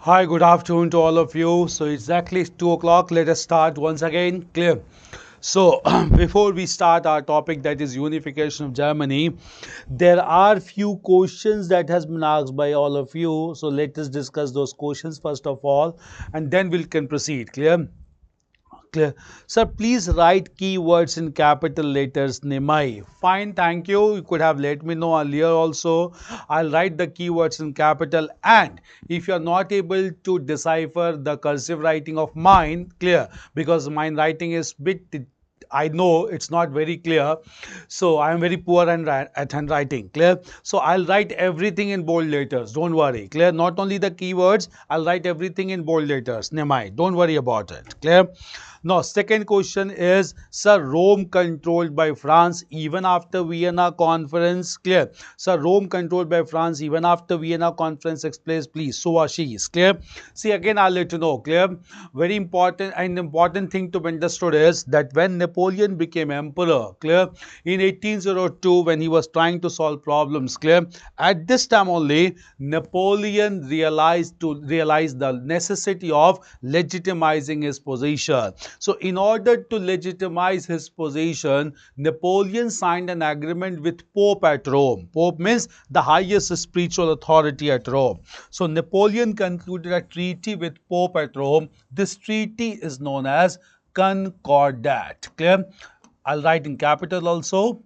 Hi, good afternoon to all of you. So exactly 2 o'clock. Let us start once again. Clear. So before we start our topic, that is unification of Germany, there are few questions that has been asked by all of you. So let us discuss those questions first of all, and then we can proceed. Clear. Clear. Sir, please write keywords in capital letters. Nimai. Fine, thank you. You could have let me know earlier also. I'll write the keywords in capital. And if you're not able to decipher the cursive writing of mine, clear, because mine writing is bit, I know it's not very clear. So I am very poor at handwriting. Clear. So I'll write everything in bold letters. Don't worry. Clear. Not only the keywords, I'll write everything in bold letters. Nimai. Don't worry about it. Clear. Now, second question is, Sir, Rome controlled by France even after Vienna Conference? Clear. Sir, Rome controlled by France even after Vienna Conference takes place, please. So Ashish. Clear. See, again, I'll let you know. Clear. Very important thing to be understood is that when Napoleon became emperor, clear, in 1802, when he was trying to solve problems, clear, at this time only, Napoleon realized the necessity of legitimizing his position. So in order to legitimize his position, Napoleon signed an agreement with Pope at Rome. Pope means the highest spiritual authority at Rome. So Napoleon concluded a treaty with Pope at Rome. This treaty is known as Concordat. Clear? I'll write in capital also.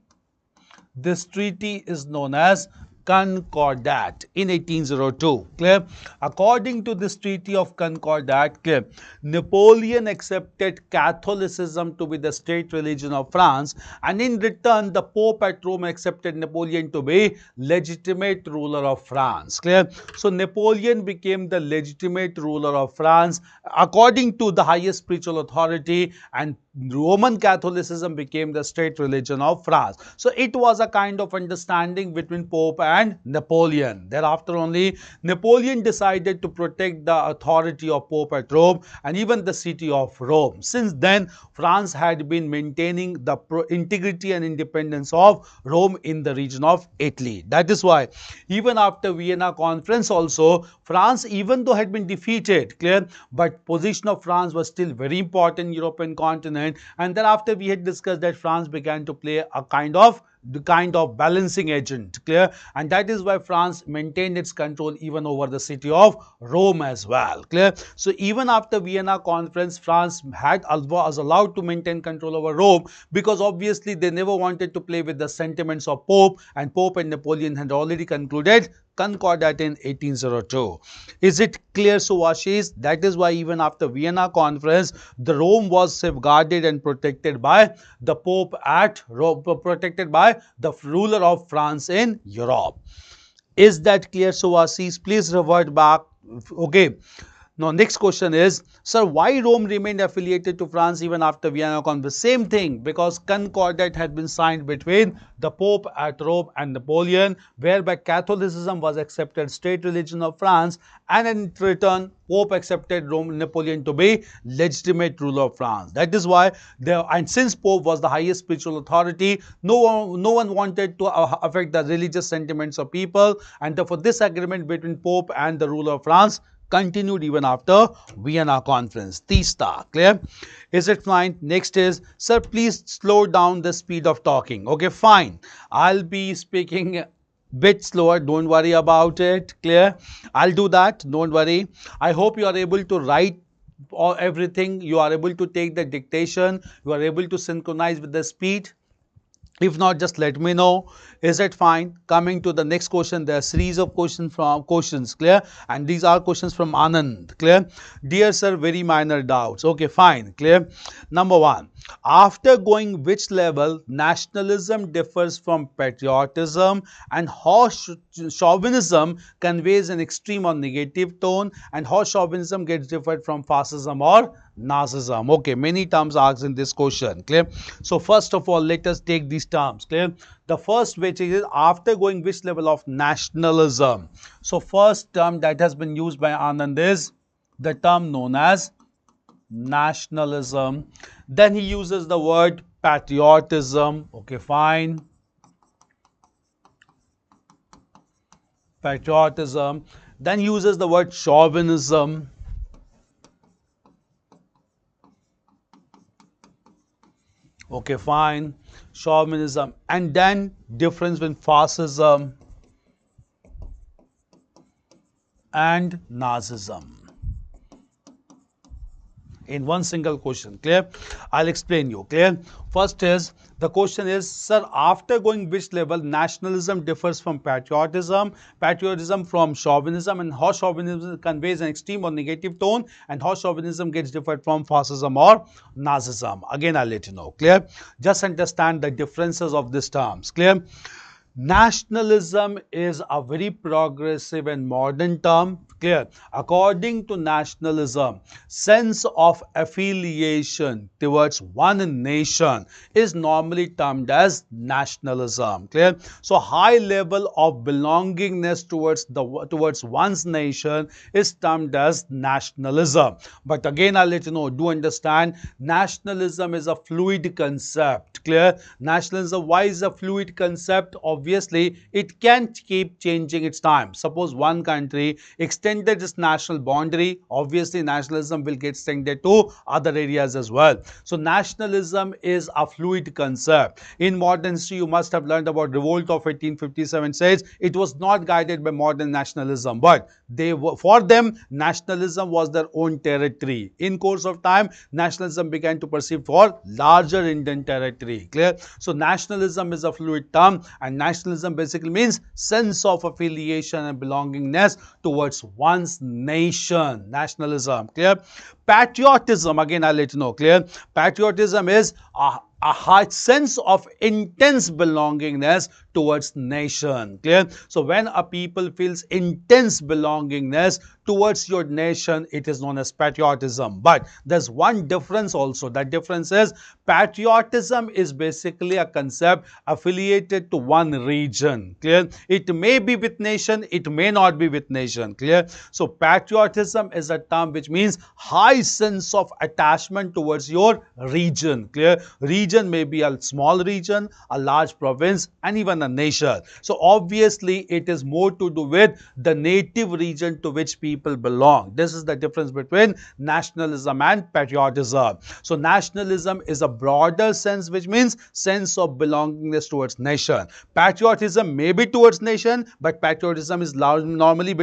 This treaty is known as Concordat in 1802. Clear? According to this treaty of Concordat, clear, Napoleon accepted Catholicism to be the state religion of France, and in return, the Pope at Rome accepted Napoleon to be legitimate ruler of France. Clear? So Napoleon became the legitimate ruler of France according to the highest spiritual authority, and Roman Catholicism became the state religion of France. So it was a kind of understanding between Pope and Napoleon. Thereafter only Napoleon decided to protect the authority of Pope at Rome and even the city of Rome. Since then, France had been maintaining the integrity and independence of Rome in the region of Italy. That is why even after Vienna Conference also, France, even though had been defeated, clear, but position of France was still very important in European continent. And thereafter we had discussed that France began to play a kind of balancing agent, clear, and that is why France maintained its control even over the city of Rome as well, clear. So even after Vienna Conference, France was allowed to maintain control over Rome, because obviously they never wanted to play with the sentiments of Pope, and Pope and Napoleon had already concluded Concordat in 1802. Is it clear, Suvasis? That is why even after Vienna Conference, the Rome was safeguarded and protected by the Pope at Rome, protected by the ruler of France in Europe. Is that clear, Suvasis? Please revert back. Okay. Now, next question is, sir, why Rome remained affiliated to France even after Vienna Conference? Same thing, because Concordat had been signed between the Pope at Rome and Napoleon, whereby Catholicism was accepted state religion of France, and in return, Pope accepted Napoleon to be legitimate ruler of France. That is why, and since Pope was the highest spiritual authority, no one wanted to affect the religious sentiments of people, and therefore this agreement between Pope and the ruler of France continued even after Vienna Conference. Tista, clear? Is it fine? Next is, sir, please slow down the speed of talking. Okay, fine. I'll be speaking bit slower. Don't worry about it. Clear? I'll do that. Don't worry. I hope you are able to write everything. You are able to take the dictation. You are able to synchronize with the speed. If not, just let me know. Is it fine? Coming to the next question, there are a series of questions, clear? And these are questions from Anand, clear? Dear sir, very minor doubts. Okay, fine, clear? Number one, after going which level nationalism differs from patriotism, and how chauvinism conveys an extreme or negative tone, and how chauvinism gets different from fascism or Nazism. Okay, many terms asked in this question, clear? So first of all, let us take these terms, clear? The first which is after going which level of nationalism. So first term that has been used by Anand is the term known as nationalism. Then he uses the word patriotism. Okay, fine. patriotism, then uses the word chauvinism. Okay, fine. Chauvinism. And then difference between fascism and Nazism in one single question. Clear? I'll explain you. Clear? First is, the question is, sir, after going which level nationalism differs from patriotism, patriotism from chauvinism, and how chauvinism conveys an extreme or negative tone, and how chauvinism gets different from fascism or Nazism. Again, I'll let you know. Clear? Just understand the differences of these terms. Clear? Nationalism is a very progressive and modern term. Clear? According to nationalism, sense of affiliation towards one nation is normally termed as nationalism. Clear? So high level of belongingness towards one's nation is termed as nationalism. But again, I'll let you know, do understand, nationalism is a fluid concept. Clear? Nationalism, why is a fluid concept? Obviously, it can't keep changing its time. Suppose one country extended its national boundary, obviously nationalism will get extended to other areas as well. So nationalism is a fluid concept. In modern history, you must have learned about revolt of 1857 says it was not guided by modern nationalism, but for them, nationalism was their own territory. In course of time, nationalism began to perceive for larger Indian territory. Clear? So nationalism is a fluid term, and nationalism basically means sense of affiliation and belongingness towards one's nation. Nationalism. Clear? Patriotism, again I'll let you know. Clear? Patriotism is a high sense of intense belongingness towards nation. Clear? So when a people feels intense belongingness towards your nation, it is known as patriotism. But there's one difference also. That difference is, patriotism is basically a concept affiliated to one region. Clear? It may be with nation, it may not be with nation. Clear? So patriotism is a term which means high sense of attachment towards your region. Clear? Region may be a small region, a large province, and even a nation. So obviously it is more to do with the native region to which people belong. This is the difference between nationalism and patriotism. So nationalism is a broader sense, which means sense of belongingness towards nation. Patriotism may be towards nation, but patriotism is normally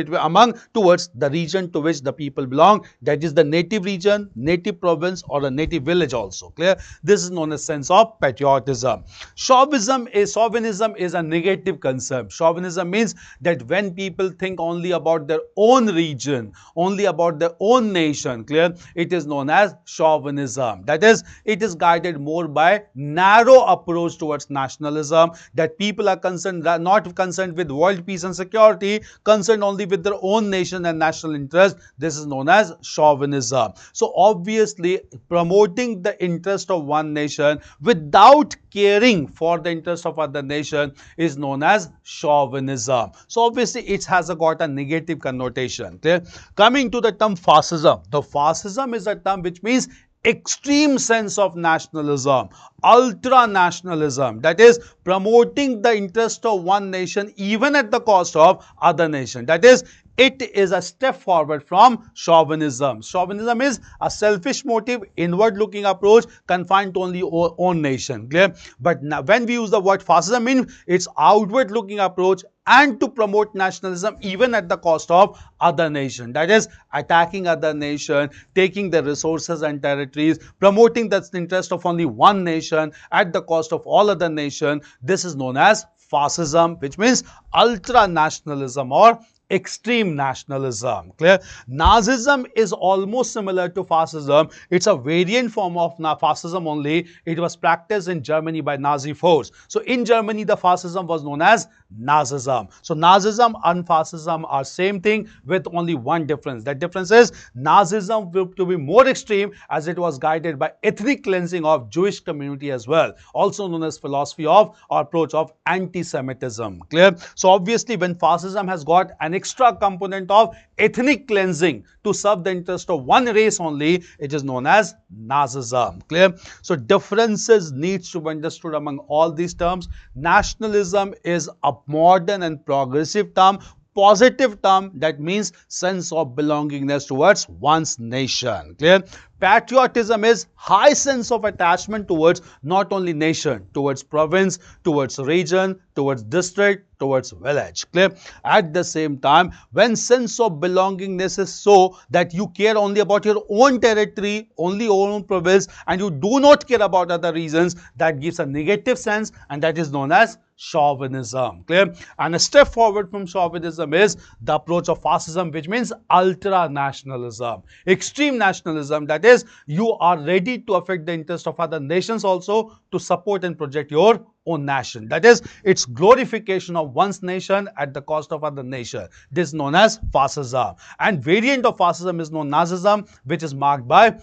towards the region to which the people belong. That is the native region, native province, or a native village also. Clear? This is known as sense of patriotism. Chauvinism is a negative concept. Chauvinism means that when people think only about their own region, only about their own nation, clear, it is known as chauvinism. That is, it is guided more by narrow approach towards nationalism, that people are concerned, not concerned with world peace and security, concerned only with their own nation and national interest. This is known as chauvinism. So obviously promoting the interest of one nation without caring for the interest of other nation is known as chauvinism. So obviously it has got a negative connotation. Clear? Coming to the term fascism. The fascism is a term which means extreme sense of nationalism, ultra-nationalism, that is promoting the interest of one nation even at the cost of other nation. That is, it is a step forward from chauvinism. Chauvinism is a selfish motive, inward-looking approach confined to only own nation. Clear? But now, when we use the word fascism, means it's outward-looking approach and to promote nationalism even at the cost of other nation. That is, attacking other nation, taking their resources and territories, promoting the interest of only one nation at the cost of all other nation. This is known as fascism, which means ultra-nationalism or extreme nationalism. Clear? Nazism is almost similar to fascism. It's a variant form of fascism only. It was practiced in Germany by Nazi force. So in Germany, the fascism was known as Nazism. So Nazism and fascism are same thing with only one difference. That difference is Nazism will to be more extreme as it was guided by ethnic cleansing of Jewish community as well, also known as philosophy of or approach of anti-Semitism. Clear? So obviously when fascism has got an extra component of ethnic cleansing to serve the interest of one race only, it is known as Nazism. Clear? So differences needs to be understood among all these terms. Nationalism is a modern and progressive term. positive term, that means sense of belongingness towards one's nation. Clear? Patriotism is high sense of attachment towards not only nation, towards province, towards region, towards district, towards village. Clear? At the same time, when sense of belongingness is so that you care only about your own territory, only your own province, and you do not care about other regions, that gives a negative sense, and that is known as chauvinism. Clear? And a step forward from chauvinism is the approach of fascism, which means ultra nationalism, extreme nationalism. That is, you are ready to affect the interest of other nations also to support and project your own nation. That is, it's glorification of one's nation at the cost of other nation. This is known as fascism. And variant of fascism is known as Nazism, which is marked by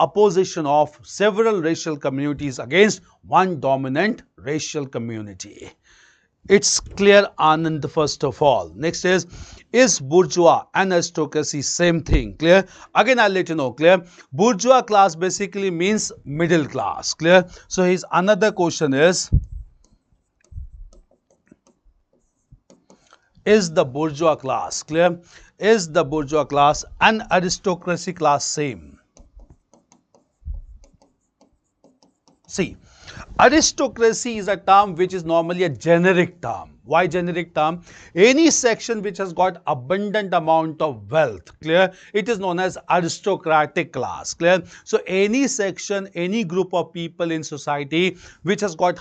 opposition of several racial communities against one dominant racial community. It's clear, Anand, first of all. Next is bourgeois and aristocracy same thing? Clear? Again, I'll let you know. Clear? Bourgeois class basically means middle class. Clear? So, his another question is the bourgeois class, clear? Is the bourgeois class and aristocracy class same? See, aristocracy is a term which is normally a generic term. Why generic term? Any section which has got abundant amount of wealth, clear? It is known as aristocratic class, clear? So, any section, any group of people in society which has got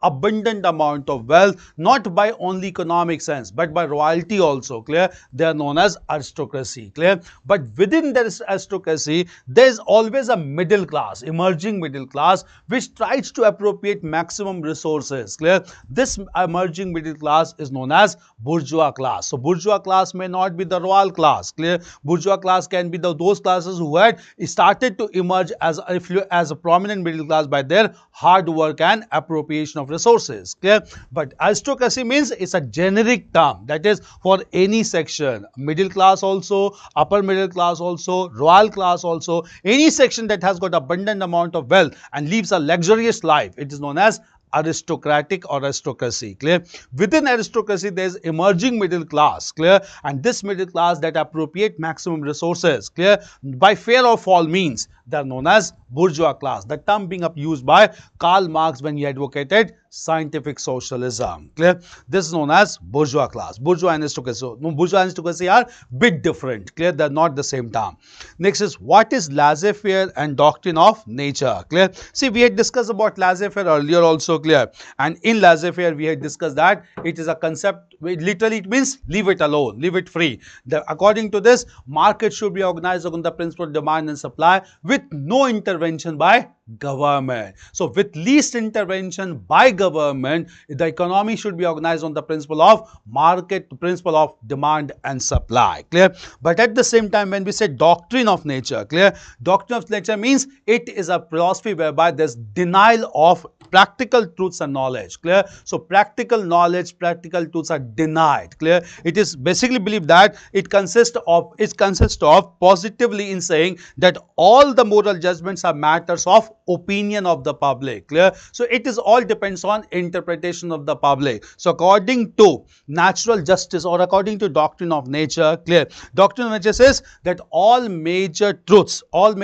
abundant amount of wealth, not by only economic sense, but by royalty also, clear? They are known as aristocracy, clear? But within this aristocracy, there is always a middle class, emerging middle class, which tries to appropriate maximum resources, clear? This emerging middle class is known as bourgeois class. So, bourgeois class may not be the royal class, clear? Bourgeois class can be those classes who had started to emerge as a prominent middle class by their hard work and appropriation of resources, clear? But aristocracy means it's a generic term, that is for any section, middle class also, upper middle class also, royal class also, any section that has got abundant amount of wealth and lives a luxurious life, it is known as aristocratic or aristocracy, clear? Within aristocracy, there is emerging middle class, clear? And this middle class that appropriate maximum resources, clear? By fair or foul means, they are known as bourgeois class. The term being used by Karl Marx when he advocated scientific socialism, clear? This is known as bourgeois class. Bourgeois and aristocracy. So, bourgeois and aristocracy are bit different, clear? They are not the same term. Next is, what is laissez-faire and doctrine of nature, clear? See, we had discussed about laissez-faire earlier also, clear? And in laissez-faire, we had discussed that it is a concept, literally it means leave it alone, leave it free. According to this, market should be organized on the principle of demand and supply with no intervention by government. So, with least intervention by government, the economy should be organized on the principle of market, principle of demand and supply, clear? But at the same time, when we say doctrine of nature, clear? Doctrine of nature means it is a philosophy whereby there is denial of practical truths and knowledge, clear? So, practical knowledge, practical truths are denied, clear? It is basically believed that it consists of positively in saying that all the moral judgments are matters of opinion of the public, clear? So, it is all depends on interpretation of the public. So, according to natural justice or according to doctrine of nature, clear? Doctrine of nature says that all major truths are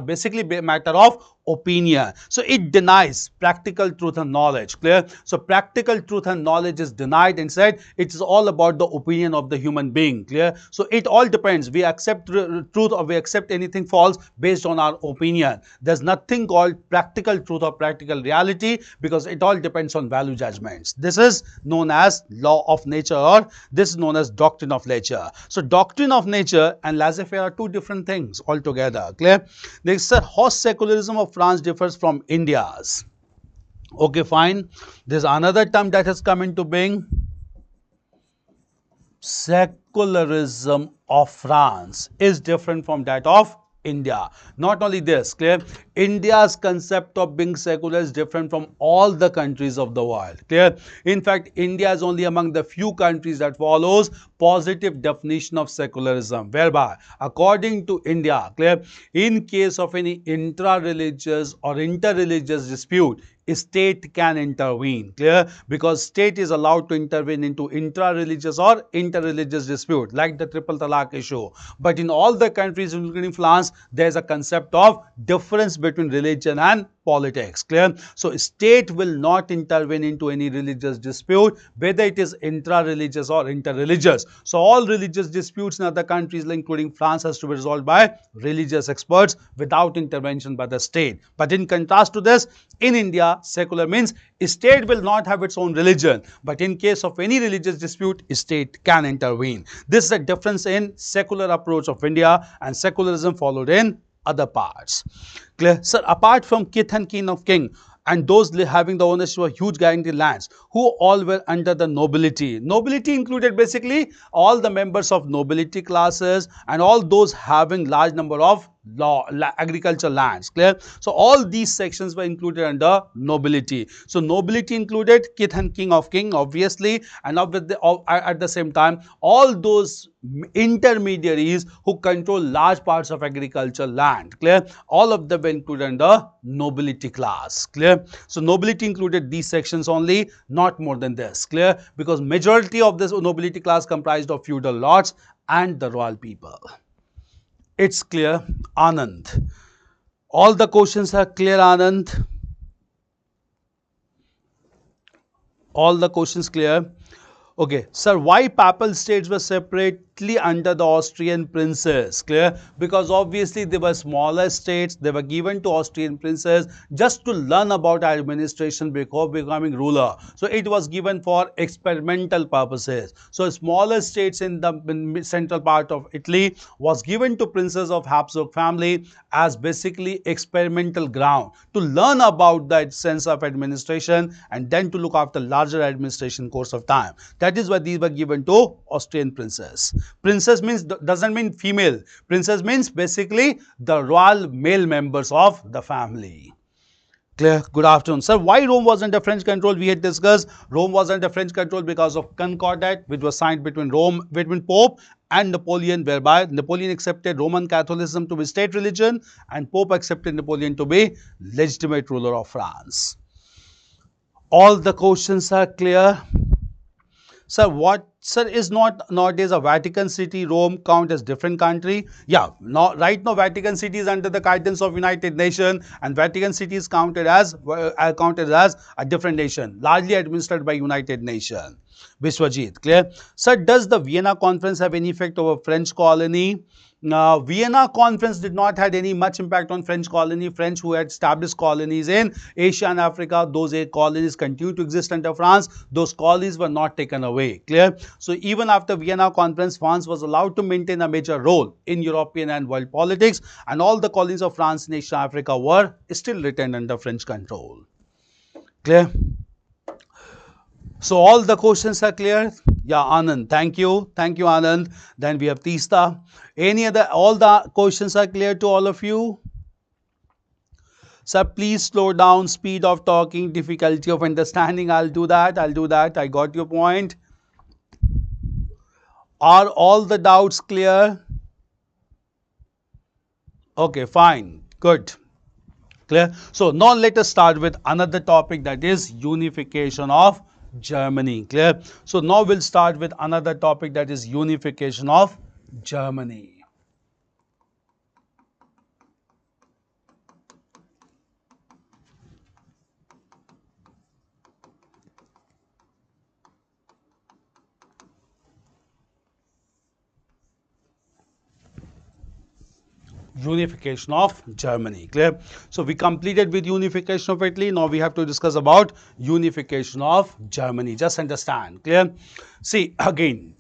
basically a matter of opinion. So, it denies practical truth and knowledge, clear? So, practical truth and knowledge is denied. Instead, it is all about the opinion of the human being, clear? So, it all depends. We accept truth or we accept anything false based on our opinion. There's nothing called practical truth or practical reality because it all depends on value judgments. This is known as law of nature, or this is known as doctrine of nature. So, doctrine of nature and laissez-faire are two different things altogether, clear? Next, sir, how secularism of France differs from India's. Okay, fine. There's another term that has come into being. Secularism of France is different from that of India. Not only this, clear? India's concept of being secular is different from all the countries of the world, clear? In fact, India is only among the few countries that follows positive definition of secularism, whereby according to India, clear, in case of any intra-religious or inter-religious dispute, state can intervene. Clear? Because state is allowed to intervene into intra-religious or inter-religious dispute like the triple talaq issue. But in all the countries including France, there is a concept of difference between religion and politics. Clear? So state will not intervene into any religious dispute, whether it is intra-religious or inter-religious. So all religious disputes in other countries including France has to be resolved by religious experts without intervention by the state. But in contrast to this, in India, secular means state will not have its own religion, but in case of any religious dispute, state can intervene. This is a difference in secular approach of India and secularism followed in other parts. Clear? Sir, apart from kith and kin of king and those having the ownership of huge guaranteed lands, who all were under the nobility. Nobility included basically all the members of nobility classes and all those having large number of agricultural lands. Clear? So all these sections were included under nobility. So nobility included kith and king of king obviously, and at the same time all those intermediaries who control large parts of agricultural land. Clear? All of them were included under nobility class. Clear? So nobility included these sections only, not more than this. Clear? Because majority of this nobility class comprised of feudal lords and the royal people. It's clear, Anand? All the questions are clear, Anand? All the questions clear? Okay, sir, why papal states were separately under the Austrian princes? Clear? Because obviously they were smaller states, they were given to Austrian princes just to learn about administration before becoming ruler. So it was given for experimental purposes. So smaller states in the central part of Italy was given to princes of Habsburg family as basically experimental ground to learn about that sense of administration and then to look after larger administration course of time. That is why these were given to Austrian princes. Princess means doesn't mean female. Princess means basically the royal male members of the family. Clear? Good afternoon. Sir, why Rome was under French control? We had discussed Rome was under French control because of Concordat, which was signed between Pope and Napoleon, whereby Napoleon accepted Roman Catholicism to be state religion and Pope accepted Napoleon to be legitimate ruler of France. All the questions are clear. Sir, is not nowadays a Vatican City, Rome count as different country? Yeah, right now Vatican City is under the guidance of United Nations and Vatican City is counted as a different nation, largely administered by United Nations. Vishwajit, clear? Sir, does the Vienna Conference have any effect over French colony? Vienna Conference did not have any much impact on French colony. French who had established colonies in Asia and Africa, those 8 colonies continue to exist under France. Those colonies were not taken away. Clear? So even after Vienna Conference, France was allowed to maintain a major role in European and world politics, and all the colonies of France in Asia and Africa were still retained under French control. Clear? So all the questions are clear? Yeah, Anand, thank you. Thank you, Anand. Then we have Tista. All the questions are clear to all of you? Sir, please slow down, speed of talking, difficulty of understanding. I'll do that. I got your point. Are all the doubts clear? Okay, fine. Good. Clear? So now let us start with another topic, that is unification of Germany. Clear? So now we'll start with another topic, that is unification of Germany. Unification of Germany. Clear? So we completed with unification of Italy. Now we have to discuss about unification of Germany. Just understand. Clear? See, again,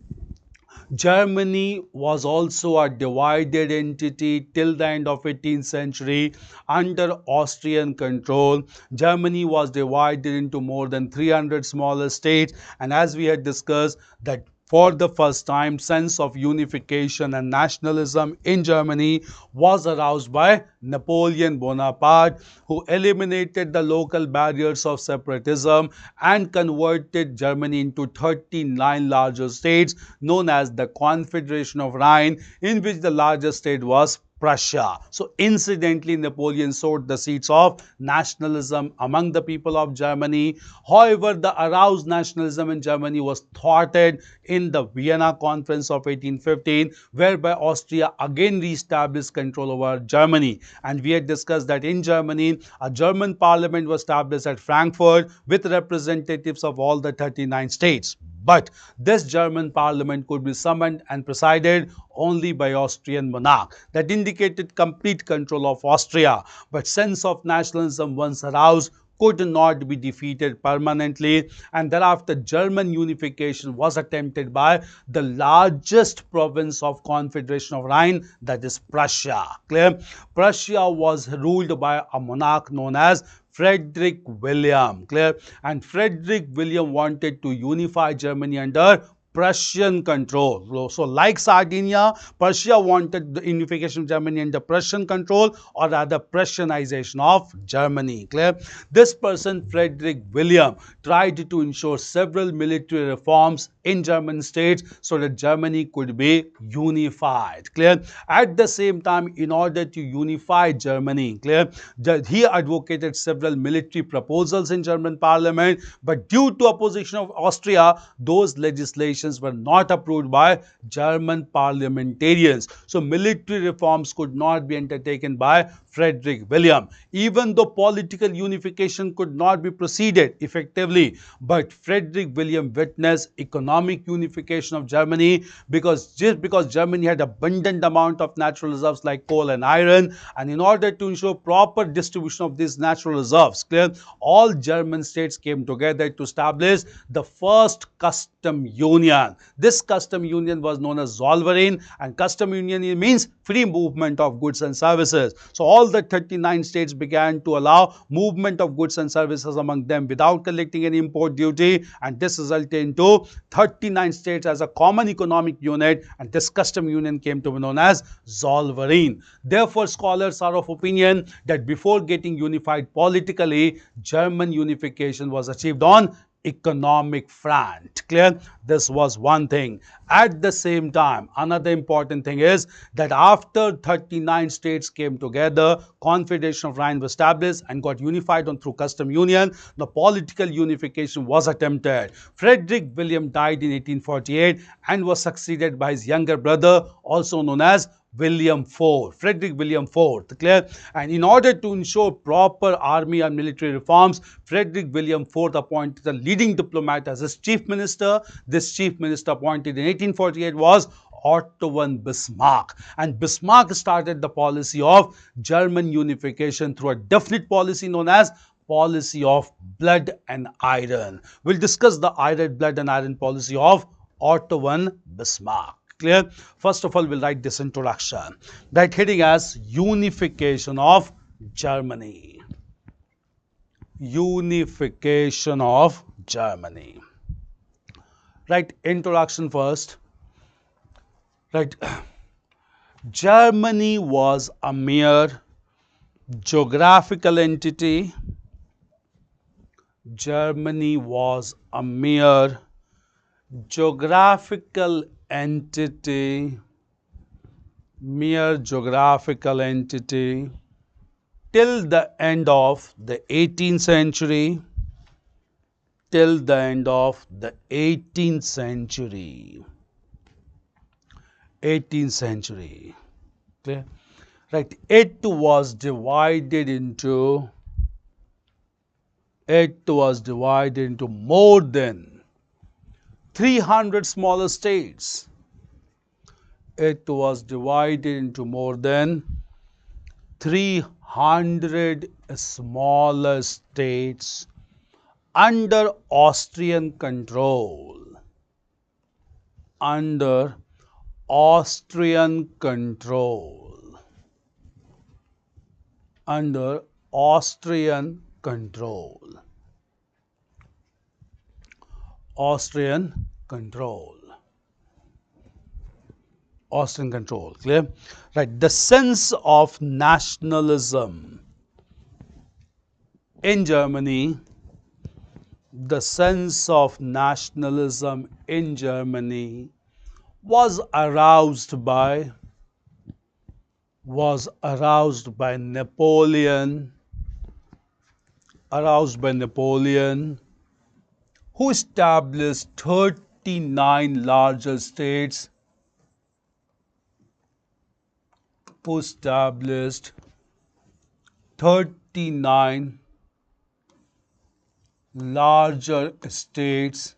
Germany was also a divided entity till the end of 18th century under Austrian control. Germany was divided into more than 300 smaller states, and as we had discussed that for the first time, sense of unification and nationalism in Germany was aroused by Napoleon Bonaparte, who eliminated the local barriers of separatism and converted Germany into 39 larger states known as the Confederation of Rhine, in which the largest state was Prussia. So incidentally, Napoleon sowed the seeds of nationalism among the people of Germany. However, the aroused nationalism in Germany was thwarted in the Vienna Conference of 1815, whereby Austria again re-established control over Germany. And we had discussed that in Germany, a German parliament was established at Frankfurt with representatives of all the 39 states. But this German parliament could be summoned and presided only by Austrian monarch. That indicated complete control of Austria. But sense of nationalism once aroused could not be defeated permanently, and thereafter German unification was attempted by the largest province of Confederation of Rhine, that is Prussia. Clear? Prussia was ruled by a monarch known as Frederick William. Clear? And Frederick William wanted to unify Germany under Prussian control. So like Sardinia, Prussia wanted the unification of Germany under Prussian control, or rather Prussianization of Germany. Clear? This person, Frederick William, tried to ensure several military reforms in German states so that Germany could be unified. Clear? At the same time, in order to unify Germany, clear, he advocated several military proposals in German parliament, but due to opposition of Austria, those legislations were not approved by German parliamentarians. So military reforms could not be undertaken by Frederick William. Even though political unification could not be proceeded effectively, but Frederick William witnessed economic unification of Germany because Germany had abundant amount of natural reserves like coal and iron, and in order to ensure proper distribution of these natural reserves, clear, all German states came together to establish the first custom union. This custom union was known as Zollverein, and custom union means free movement of goods and services. So all the 39 states began to allow movement of goods and services among them without collecting any import duty, and this resulted into 39 states as a common economic unit, and this custom union came to be known as Zollverein. Therefore, scholars are of opinion that before getting unified politically, German unification was achieved on economic front. Clear? This was one thing. At the same time, another important thing is that after 39 states came together, Confederation of Rhine was established and got unified on through custom union. The political unification was attempted. Frederick William died in 1848 and was succeeded by his younger brother, also known as William IV, Frederick William IV, clear? And in order to ensure proper army and military reforms, Frederick William IV appointed a leading diplomat as his chief minister. This chief minister appointed in 1848 was Otto von Bismarck, and Bismarck started the policy of German unification through a definite policy known as policy of blood and iron. We'll discuss the iron, blood and iron policy of Otto von Bismarck. Clear? First of all, we'll write this introduction. That heading as unification of Germany. Unification of Germany. Right, introduction first. Right, Germany was a mere geographical entity. Germany was a mere geographical entity, till the end of the 18th century, till the end of the 18th century. 18th century. Clear? Right. It was divided into more than 300 smaller states. It was divided into more than 300 smaller states under Austrian control. Under Austrian control. Under Austrian control. Austrian control. Austrian control. Clear? Right. The sense of nationalism in Germany, the sense of nationalism in Germany was aroused by was aroused by Napoleon, who established 39 larger states, who established 39 larger states,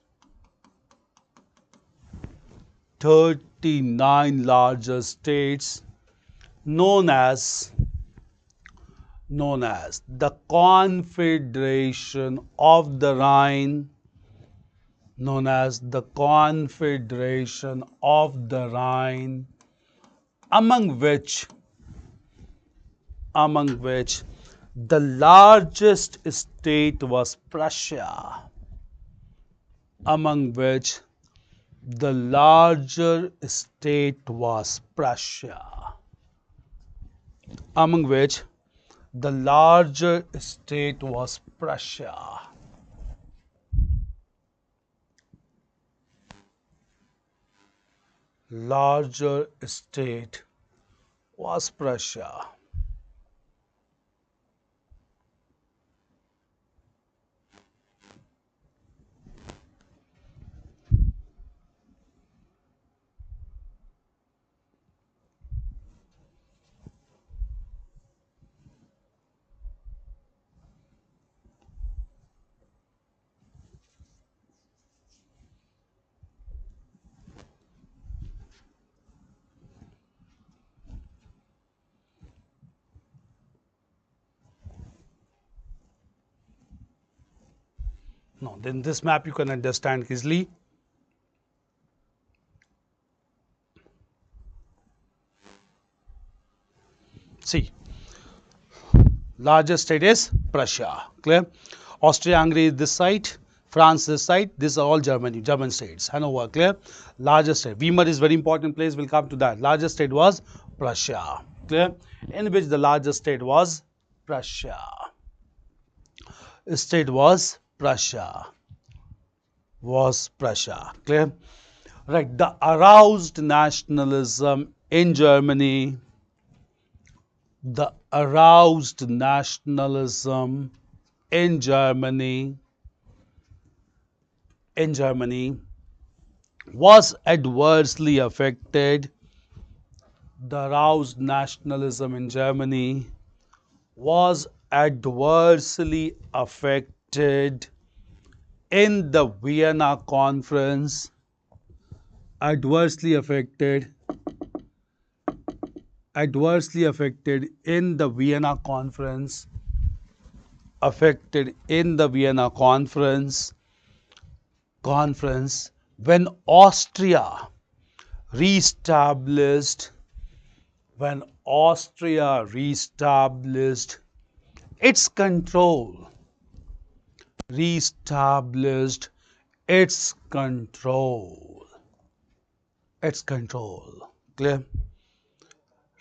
39 larger states, known as the Confederation of the Rhine, known as the Confederation of the Rhine, among which the largest state was Prussia, among which the larger state was Prussia, among which the larger state was Prussia. Larger state was Prussia. Now, then this map you can understand easily. See, largest state is Prussia. Clear? Austria-Hungary is this side, France this side. These are all German states. Hanover, clear? Largest state. Weimar is very important place. We'll come to that. Largest state was Prussia. Clear? In which the largest state was Prussia. State was Prussia. Clear? Right. The aroused nationalism in Germany. The aroused nationalism in Germany was adversely affected. The aroused nationalism in Germany was adversely affected in the Vienna Conference. Adversely affected in the Vienna Conference. When Austria reestablished its control, clear?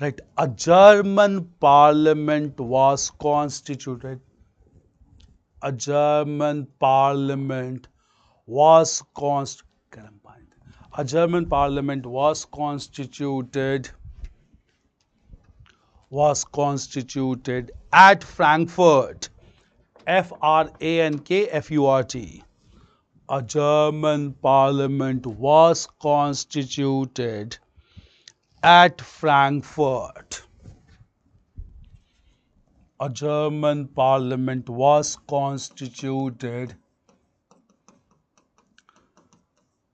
Right. A German parliament was constituted. A German parliament was constituted at Frankfurt. Frankfurt. A German parliament was constituted at Frankfurt. A German parliament was constituted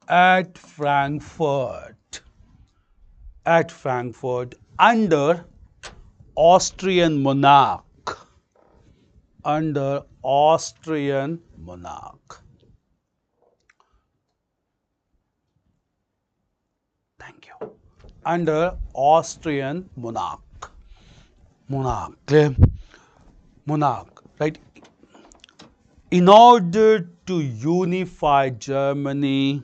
at Frankfurt. Under Austrian monarch. Thank you. Under Austrian monarch. Clear? Monarch, right? In order to unify Germany,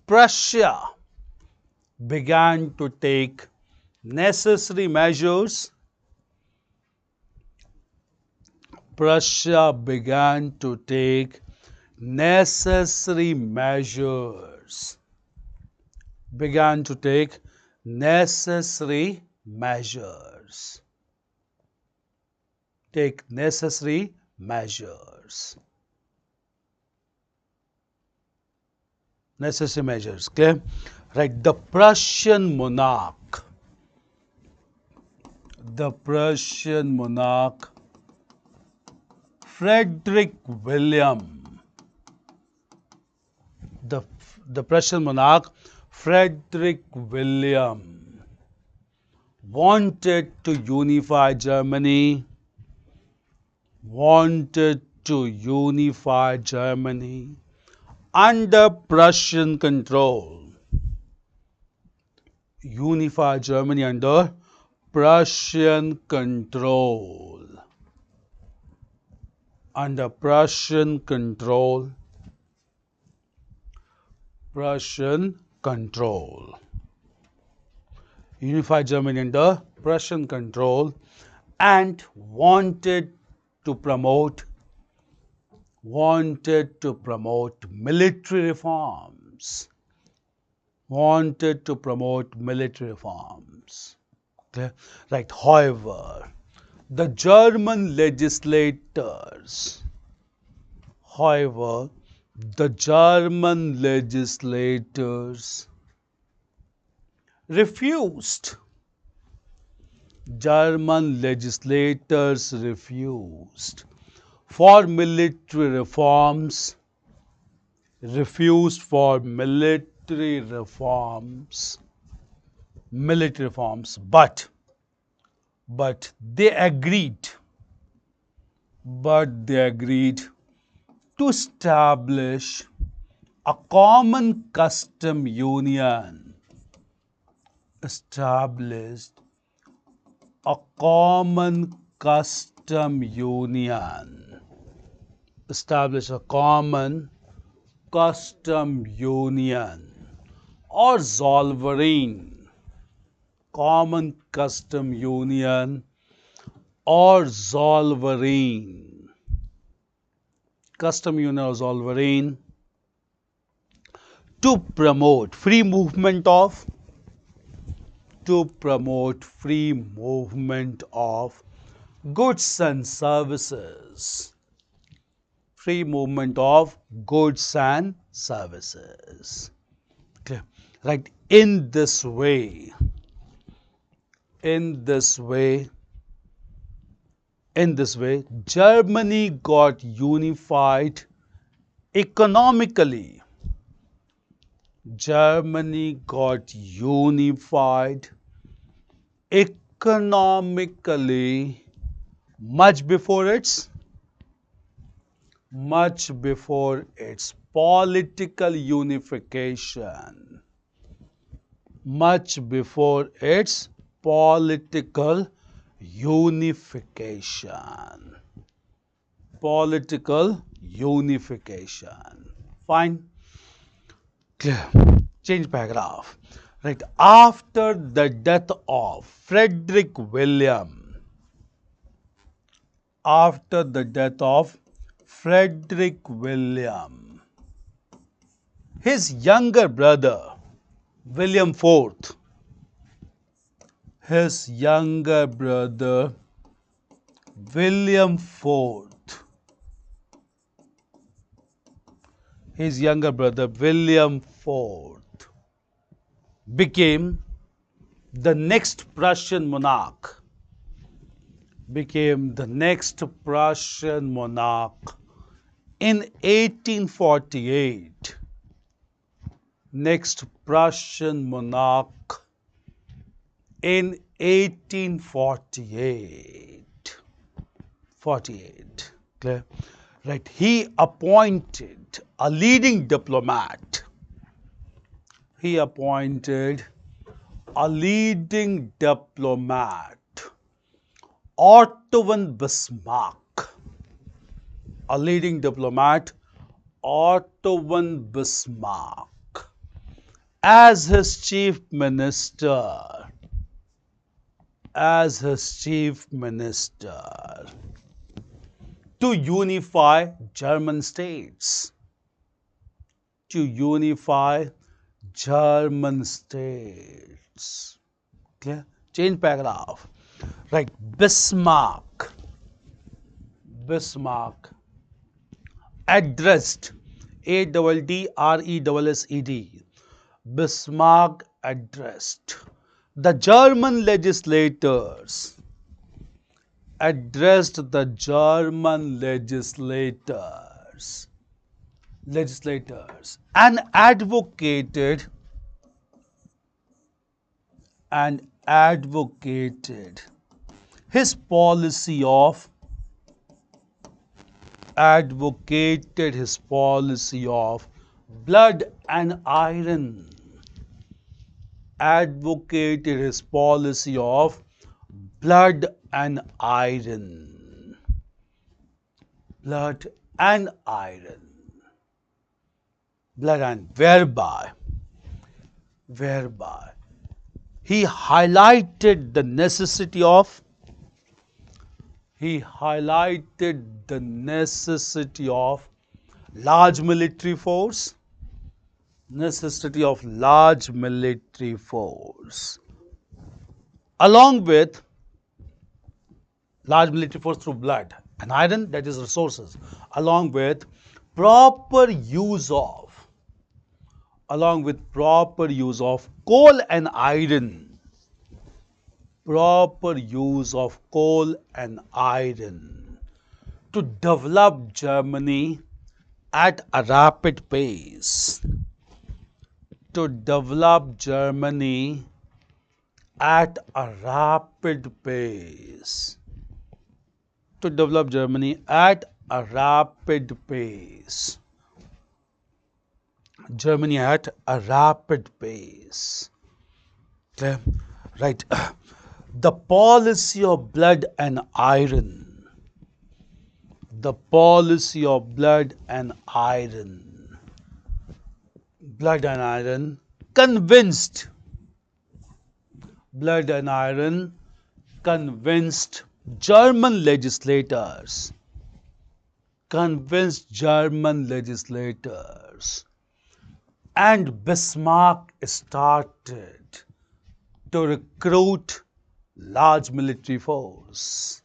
Prussia began to take necessary measures. began to take necessary measures. Take necessary measures. Necessary measures. Clear? Right. The Prussian monarch. The Prussian monarch Frederick William. The, the Prussian monarch Frederick William wanted to unify Germany. Wanted to unify Germany under Prussian control. Unify Germany under Prussian control. Under Prussian control. Prussian control. Unify Germany under Prussian control and wanted to promote military reforms. Wanted to promote military reforms. Okay? Right. However, the German legislators refused. German legislators refused for military reforms. Refused for military reforms. But they agreed. To establish a common custom union. Established a common custom union. Establish a common custom union or Zollverein. Common custom union or Zollverein. Custom union or Zollverein to promote free movement of goods and services. Free movement of goods and services. Okay. Right. In this way, Germany got unified economically. Germany got unified economically much before its political unification. Much before its political unification. Fine. Clear. Change paragraph. Right. After the death of Frederick William, his younger brother William IV, his younger brother William IV became the next Prussian monarch. In 1848. Next Prussian monarch in 1848. Clear? Right. He appointed a leading diplomat. Otto von Bismarck. As his chief minister. To unify German states. German states. Clear? Change paragraph. Right. Bismarck. Bismarck addressed ADDRESSED. Bismarck addressed the German legislators. Addressed the German legislators and advocated his policy of blood and iron. Advocated his policy of blood and iron. Blood and iron. Blood and whereby he highlighted the necessity of large military force, along with large military force through blood and iron, that is resources, along with proper use of coal and iron. To develop Germany at a rapid pace. Clear? Right. The policy of blood and iron. Convinced German legislators. And Bismarck started to recruit large military force.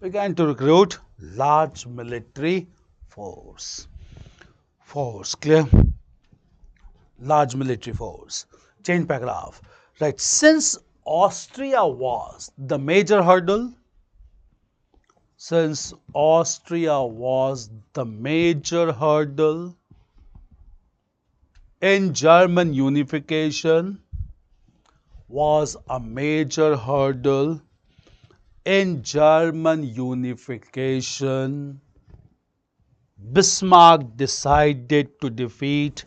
Began to recruit large military force. Clear? Large military force. Change paragraph. Right. Since Austria was the major hurdle, in German unification, Bismarck decided to defeat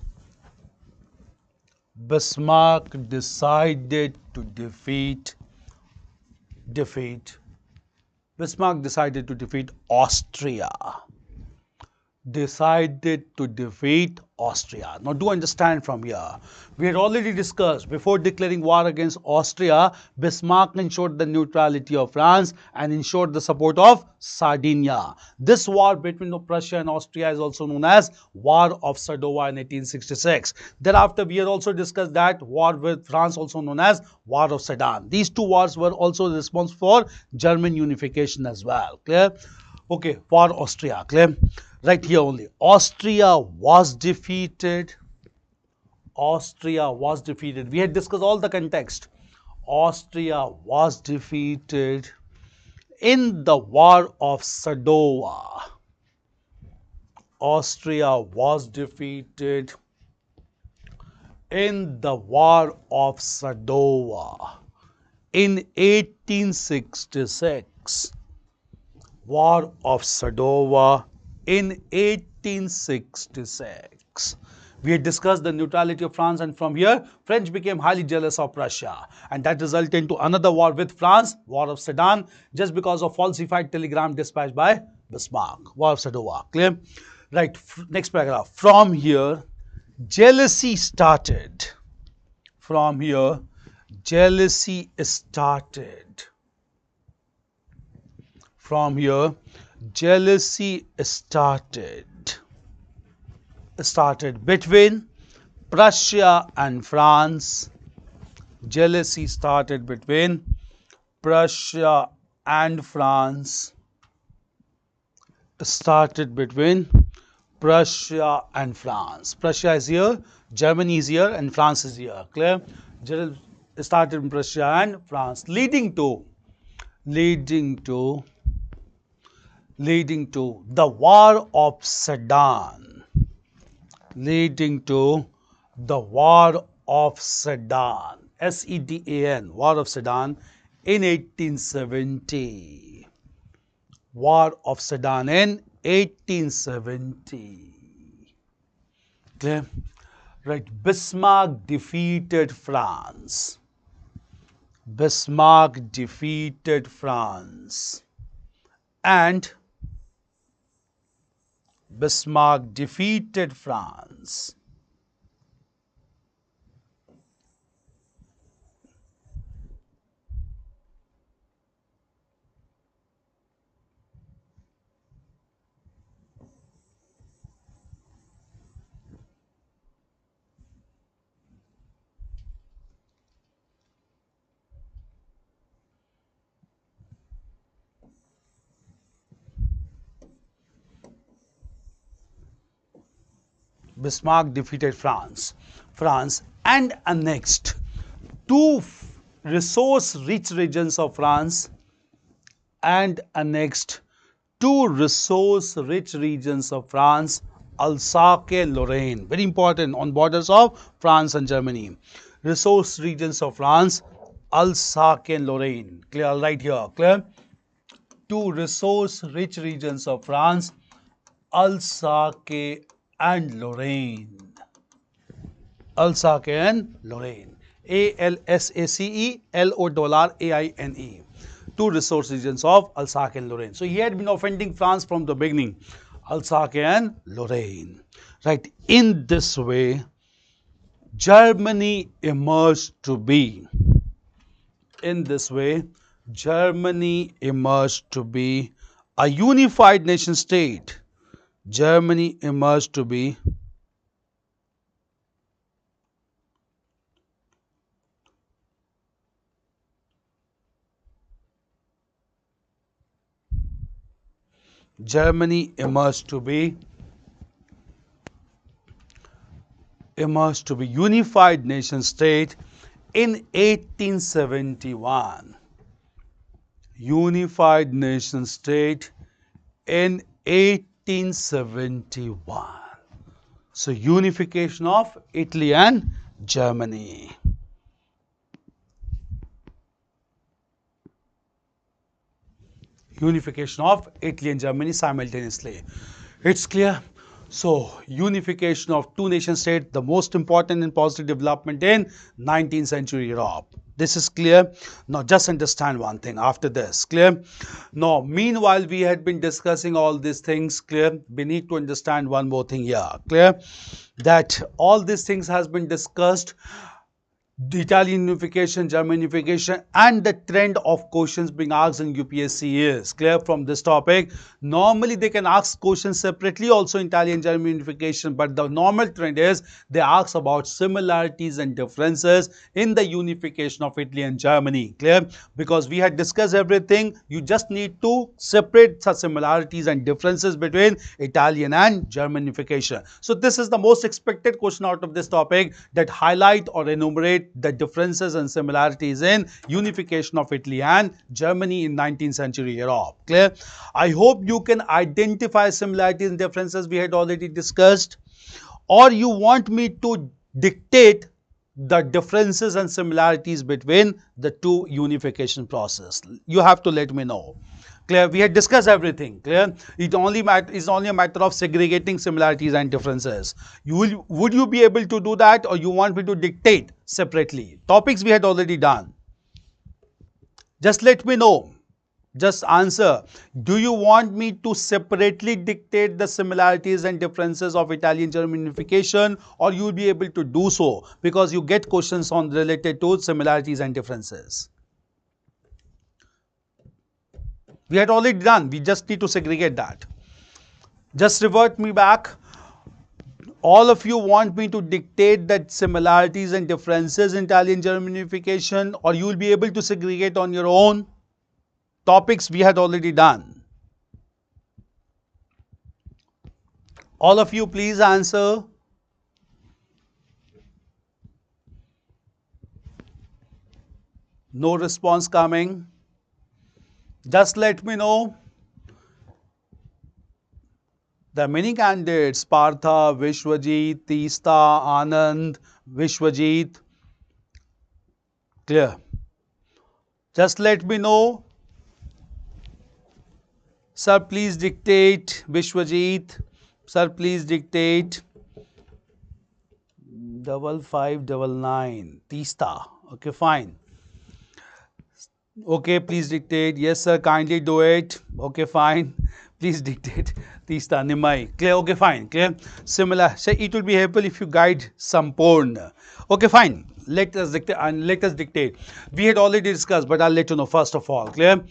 Austria. Now do understand from here. We had already discussed, before declaring war against Austria, Bismarck ensured the neutrality of France and ensured the support of Sardinia. This war between Prussia and Austria is also known as War of Sadowa in 1866. Thereafter, we had also discussed that war with France, also known as War of Sedan. These two wars were also responsible for German unification as well. Clear? Okay, for Austria. Clear? Right here only. Austria was defeated. We had discussed all the context. Austria was defeated in the War of Sadowa. In 1866. War of Sadowa in 1866. We had discussed the neutrality of France, and from here, French became highly jealous of Prussia, and that resulted into another war with France, War of Sedan, just because of falsified telegram dispatched by Bismarck, War of Sadowa. Clear? Right. Next paragraph. From here, jealousy started. From here, jealousy started. From here, jealousy started between Prussia and France. Jealousy started between Prussia and France. Started between Prussia and France. Prussia is here, Germany is here, and France is here. Clear? Started in Prussia and France, leading to the War of Sedan. Leading to the War of Sedan. SEDAN, War of Sedan in 1870. War of Sedan in 1870. Clear? Right. Bismarck defeated France. Bismarck defeated France. And Bismarck defeated France. Bismarck defeated France and annexed two resource-rich regions of France Alsace and Lorraine. Very important, on borders of France and Germany. Resource regions of France, Alsace and Lorraine. Clear? Right here. Clear? Two resource-rich regions of France, Alsace and Lorraine. Alsace and Lorraine. ALSACE LORRAINE. Two resource regions of Alsace and Lorraine. So he had been offending France from the beginning. Alsace and Lorraine. Right. In this way, Germany emerged to be. In this way, Germany emerged to be a unified nation state. Germany emerged to be unified nation state in 1871. Unified nation state in 1871. So unification of Italy and Germany. Unification of Italy and Germany simultaneously. It's clear. So unification of two nation states, the most important and positive development in 19th century Europe. This is clear. Now just understand one thing after this. Clear? Now meanwhile we had been discussing all these things. Clear? We need to understand one more thing here. Clear? That all these things has been discussed. The Italian unification, German unification, and the trend of questions being asked in UPSC is clear from this topic. Normally they can ask questions separately also in Italian German unification, but the normal trend is they ask about similarities and differences in the unification of Italy and Germany. Clear? Because we had discussed everything, you just need to separate such similarities and differences between Italian and German unification. So this is the most expected question out of this topic, that highlight or enumerate the differences and similarities in unification of Italy and Germany in 19th century Europe. Clear? I hope you can identify similarities and differences we had already discussed, or you want me to dictate the differences and similarities between the two unification process. You have to let me know. Clear? We had discussed everything. Clear? It's only a matter of segregating similarities and differences. Would you be able to do that, or you want me to dictate separately? Topics we had already done. Just let me know. Just answer. Do you want me to separately dictate the similarities and differences of Italian-German unification, or you will be able to do so because you get questions on related to similarities and differences? We had already done. We just need to segregate that. Just revert me back. All of you want me to dictate that similarities and differences in Italian-German unification, or you will be able to segregate on your own? Topics we had already done. All of you please answer. No response coming. Just let me know. There are many candidates: Partha, Vishwajit, Teesta, Anand, Vishwajit. Clear? Just let me know. Sir, please dictate. Vishwajit. Sir, please dictate. 5599. Teesta. Okay, fine. Okay, please dictate. Yes, sir, kindly do it. Okay, fine. Please dictate. Teesta, Nimai. Clear? Okay, fine. Clear? Similar. Say it will be helpful if you guide Sampurna. Okay, fine. Let us dictate. We had already discussed, but I'll let you know first of all. Clear?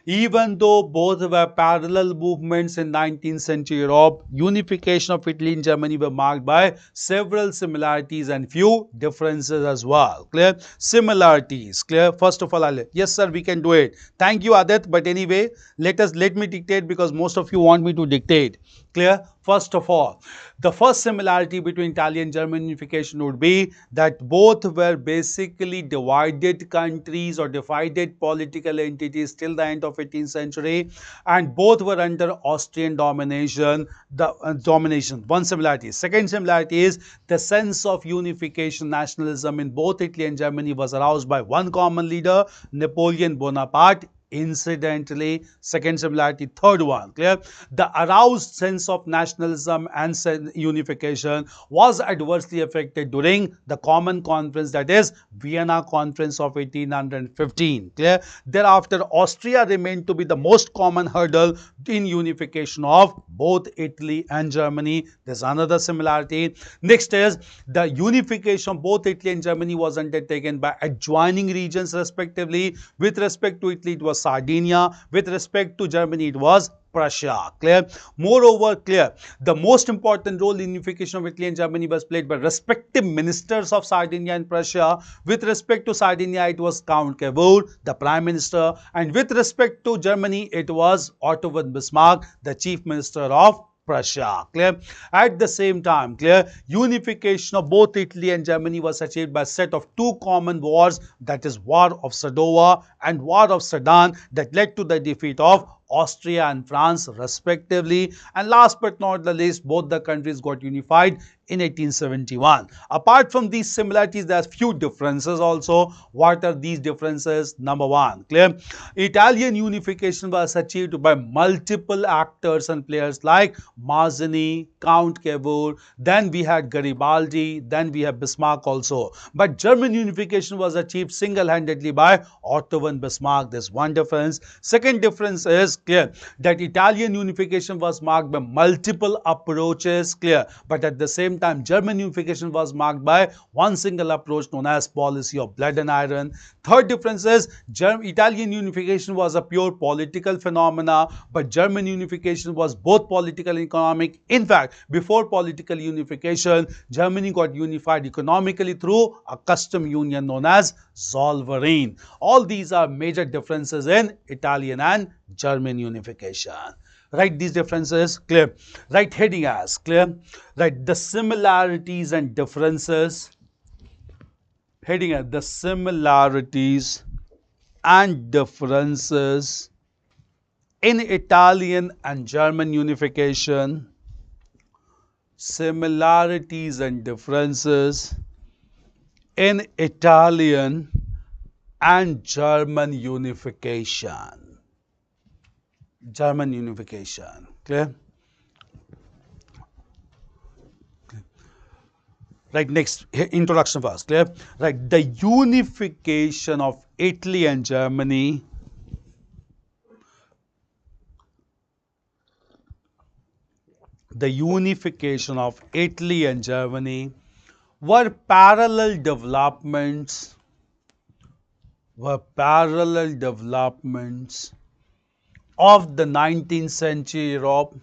Even though both were parallel movements in 19th century Europe, unification of Italy and Germany were marked by several similarities and few differences as well. Clear? Similarities. Clear? First of all, yes sir, we can do it. Thank you, Adit. But anyway, let me dictate because most of you want me to dictate. Clear? First of all, the first similarity between Italian and German unification would be that both were basically divided countries or divided political entities till the end of 18th century, and both were under Austrian domination. One similarity. Second similarity is the sense of unification, nationalism in both Italy and Germany was aroused by one common leader, Napoleon Bonaparte. Incidentally, second similarity. Third one, clear? The aroused sense of nationalism and unification was adversely affected during the Common Conference, that is Vienna Conference of 1815. Clear? Thereafter, Austria remained to be the most common hurdle in unification of both Italy and Germany. There's another similarity. Next is the unification of both Italy and Germany was undertaken by adjoining regions respectively. With respect to Italy, it was Sardinia. With respect to Germany, it was Prussia. Clear? Moreover, clear, the most important role in unification of Italy and Germany was played by respective ministers of Sardinia and Prussia. With respect to Sardinia, it was Count Cavour, the Prime Minister, and with respect to Germany, it was Otto von Bismarck, the Chief Minister of Prussia. Clear? At the same time, clear, unification of both Italy and Germany was achieved by a set of two common wars, that is War of Sadowa and War of Sedan, that led to the defeat of Austria and France respectively. And last but not the least, both the countries got unified in 1871. Apart from these similarities, there are few differences also. What are these differences? Number one, clear, Italian unification was achieved by multiple actors and players like Mazzini, Count Cavour, then we had Garibaldi, then we have Bismarck also. But German unification was achieved single-handedly by Otto von Bismarck. There's one difference. Second difference is clear that Italian unification was marked by multiple approaches, clear, but at the same time German unification was marked by one single approach known as policy of blood and iron. Third difference is Italian unification was a pure political phenomena, but German unification was both political and economic. In fact, before political unification, Germany got unified economically through a custom union known as Zollverein. All these are major differences in Italian and German unification. Write these differences, clear. Write heading as, clear. Write the similarities and differences. Heading at the similarities and differences in Italian and German unification. Similarities and differences in Italian and German unification. German unification. Clear? Right, next, introduction first. Clear? Right, the unification of Italy and Germany. The unification of Italy and Germany were parallel developments of the 19th century Europe,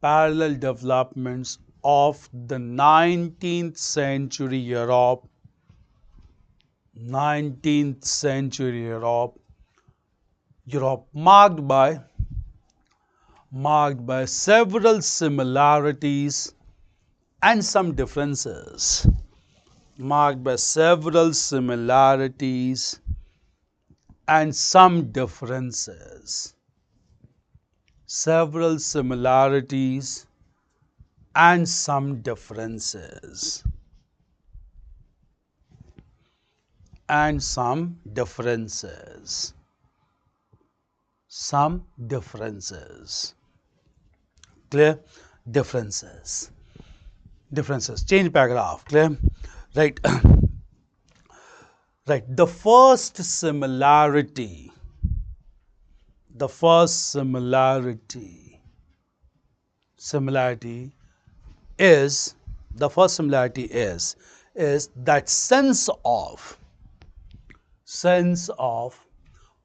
parallel developments of the 19th century Europe, 19th century Europe marked by several similarities and some differences. Marked by several similarities and some differences. Several similarities and some differences. And some differences. Some differences. Clear? Differences. Differences. Change paragraph. Clear? Right. Right. The first similarity is that sense of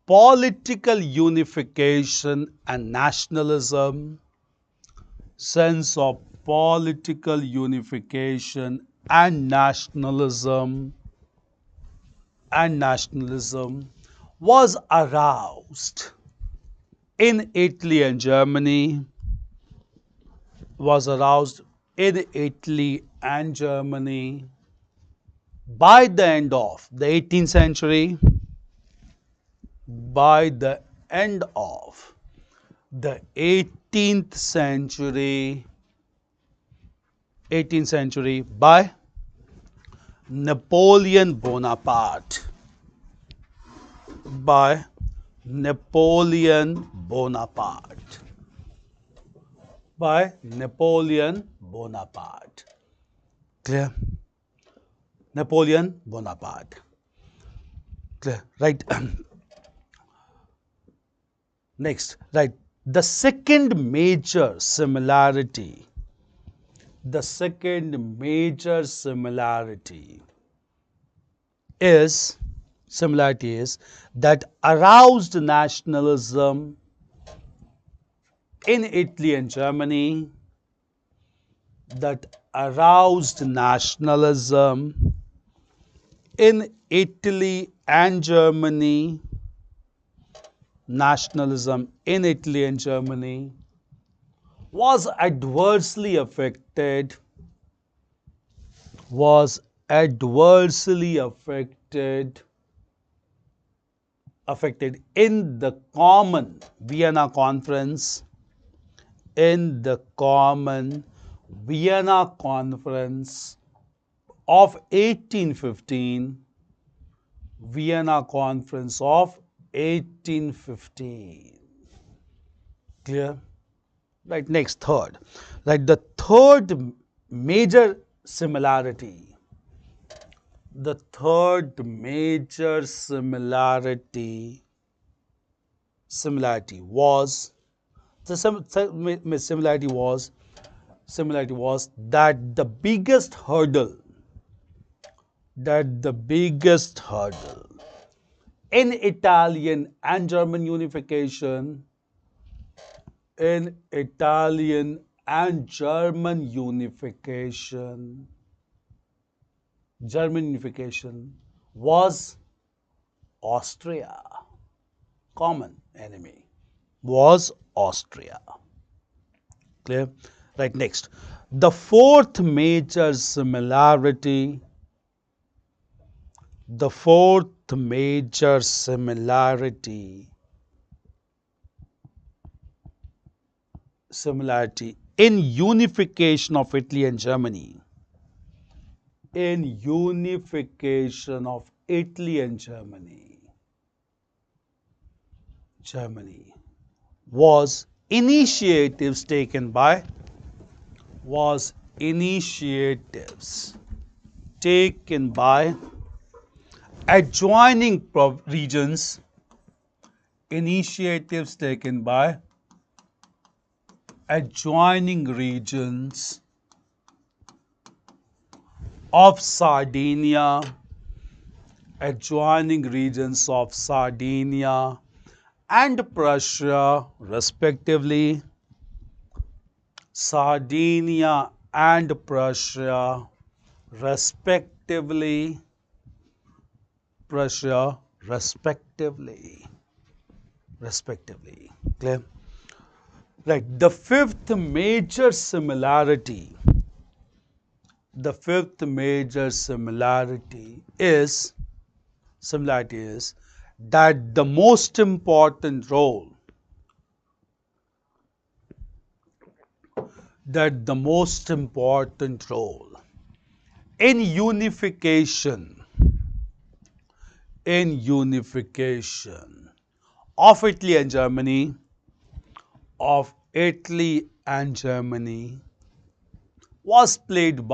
political unification and nationalism, sense of political unification and nationalism was aroused in Italy and Germany, by the end of the 18th century, by the end of the 18th century, by Napoleon Bonaparte. By Napoleon Bonaparte. By Napoleon Bonaparte. Clear? Napoleon Bonaparte. Clear? Right. Next, right. The second major similarity is that aroused nationalism in Italy and Germany, was adversely affected in the common Vienna Conference, of 1815, Vienna Conference of 1815. Clear? Right, next, third. Right, the third major similarity was that the biggest hurdle in Italian and German unification was Austria. Common enemy was Austria. Clear? Right, next. The fourth major similarity in unification of Italy and Germany Germany. Was initiatives taken by was initiatives taken by adjoining regions, initiatives taken by adjoining regions of Sardinia, adjoining regions of Sardinia and Prussia, respectively. Sardinia and Prussia, respectively. Prussia, respectively. Respectively. Clear? Right. The fifth major similarity is that the most important role in unification of Italy and Germany was played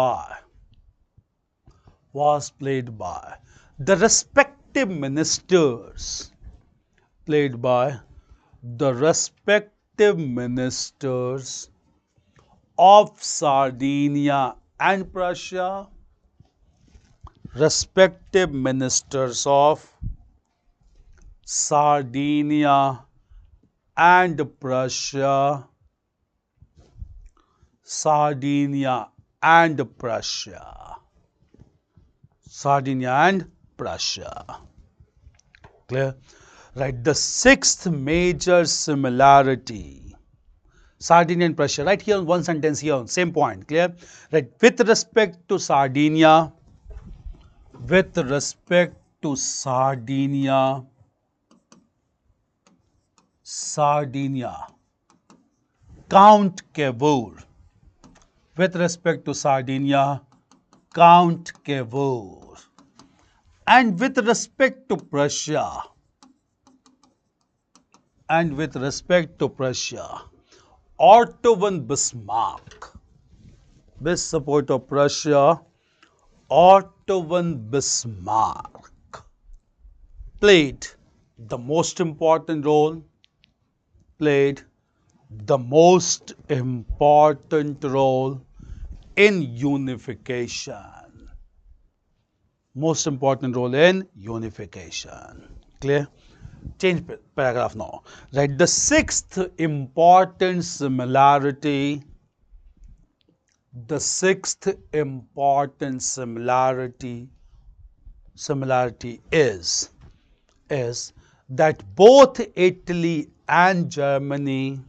by the respective ministers played by the respective ministers of Sardinia and Prussia, respective ministers of Sardinia and Prussia, Sardinia and Prussia, Sardinia and Prussia. Clear? Right. The sixth major similarity, Sardinia and Prussia. Right here on one sentence here, same point. Clear? Right. With respect to Sardinia, Sardinia, Count Cavour. With respect to Sardinia, Count Cavour. And with respect to Prussia, Otto von Bismarck. With support of Prussia, Otto von Bismarck played the most important role, in unification. Most important role in unification. Clear? Change paragraph now. Right. The sixth important similarity is that both Italy and Germany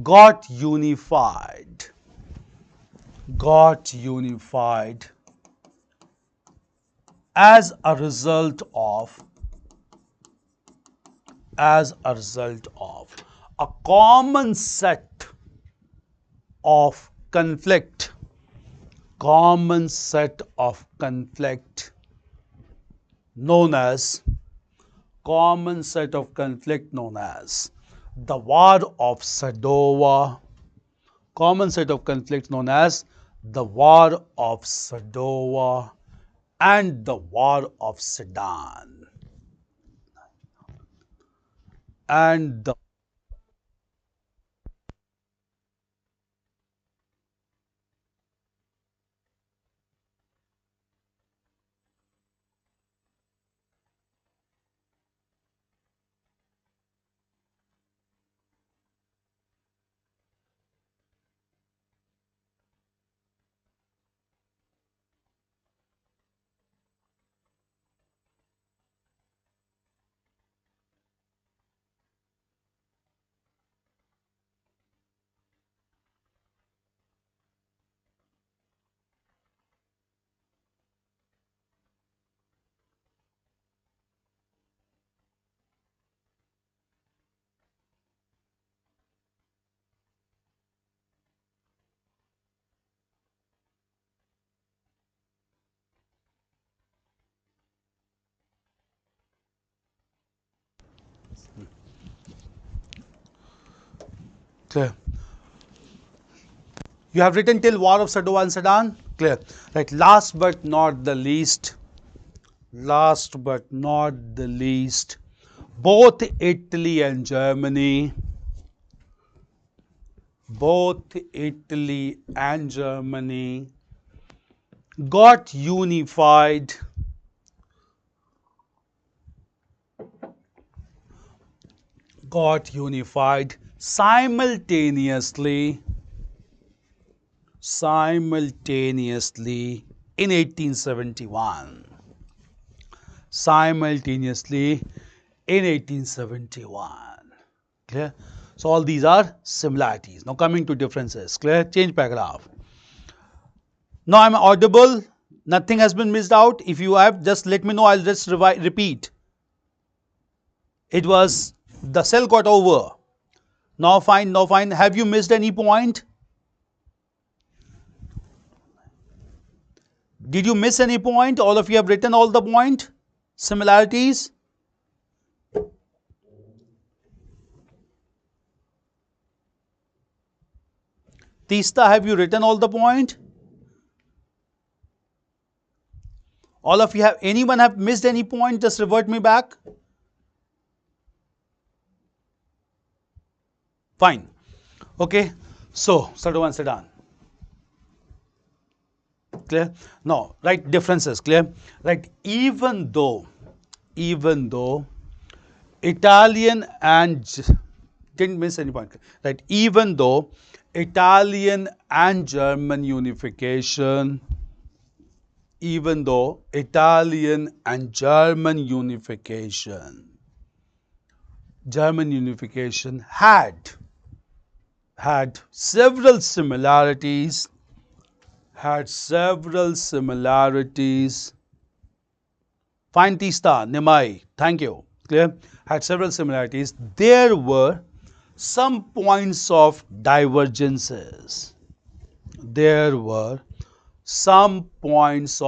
got unified as a result of a common set of conflict known as the War of Sadova, and the War of Sedan. And the Clear. You have written till War of Sadowa and Sedan? Clear. Right. Last but not the least, both Italy and Germany, got unified simultaneously in 1871. Clear? So all these are similarities. Now coming to differences. Clear? Change paragraph. Now I'm audible. Nothing has been missed out. If you have, just let me know. I'll just repeat. It was the cell got over. Now fine, now fine. Have you missed any point? Did you miss any point? All of you have written all the point? Similarities? Tista, have you written all the point? All of you have, anyone have missed any point? Just revert me back. Fine. Okay. So, Sadowa and Sedan. Clear? Now, right, differences. Clear? Right, even though Italian and, didn't miss any point. Right, even though Italian and German unification, German unification had several similarities, Fine, Tista, Nimai, thank you. Clear? Had several similarities. There were some points of divergences. There were some points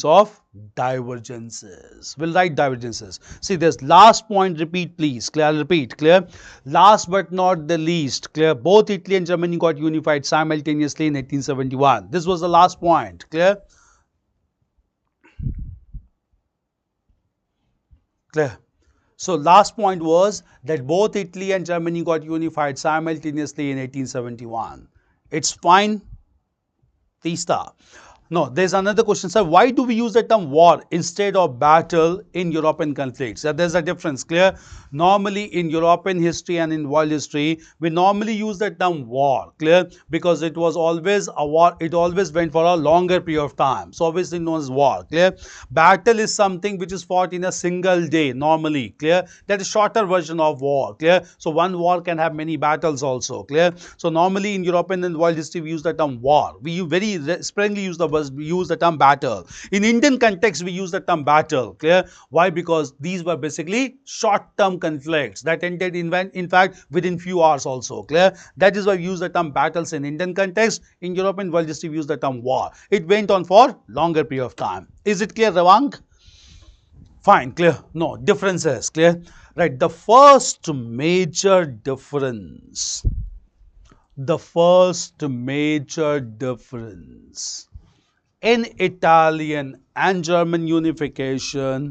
of divergences. We'll write divergences. See, there's last point, repeat please. Clear? I'll repeat. Clear? Last but not the least. Clear? Both Italy and Germany got unified simultaneously in 1871. This was the last point. Clear? Clear? So, last point was that both Italy and Germany got unified simultaneously in 1871. It's fine, Tista. No, there's another question, sir. Why do we use the term war instead of battle in European conflicts? There's a difference. Clear? Normally in European history and in world history, we normally use the term war. Clear? Because it was always a war. It always went for a longer period of time. So obviously known as war. Clear? Battle is something which is fought in a single day normally. Clear? That is shorter version of war. Clear? So one war can have many battles also. Clear? So normally in European and world history, we use the term war. We very sparingly use the term battle. In Indian context, we use the term battle. Clear? Why? Because these were basically short-term conflicts that ended in fact within few hours also. Clear? That is why we use the term battles in Indian context. In European world history, we use the term war. It went on for longer period of time. Is it clear, Ravang? Fine, clear. No, differences, clear. Right, the first major difference in Italian and German unification,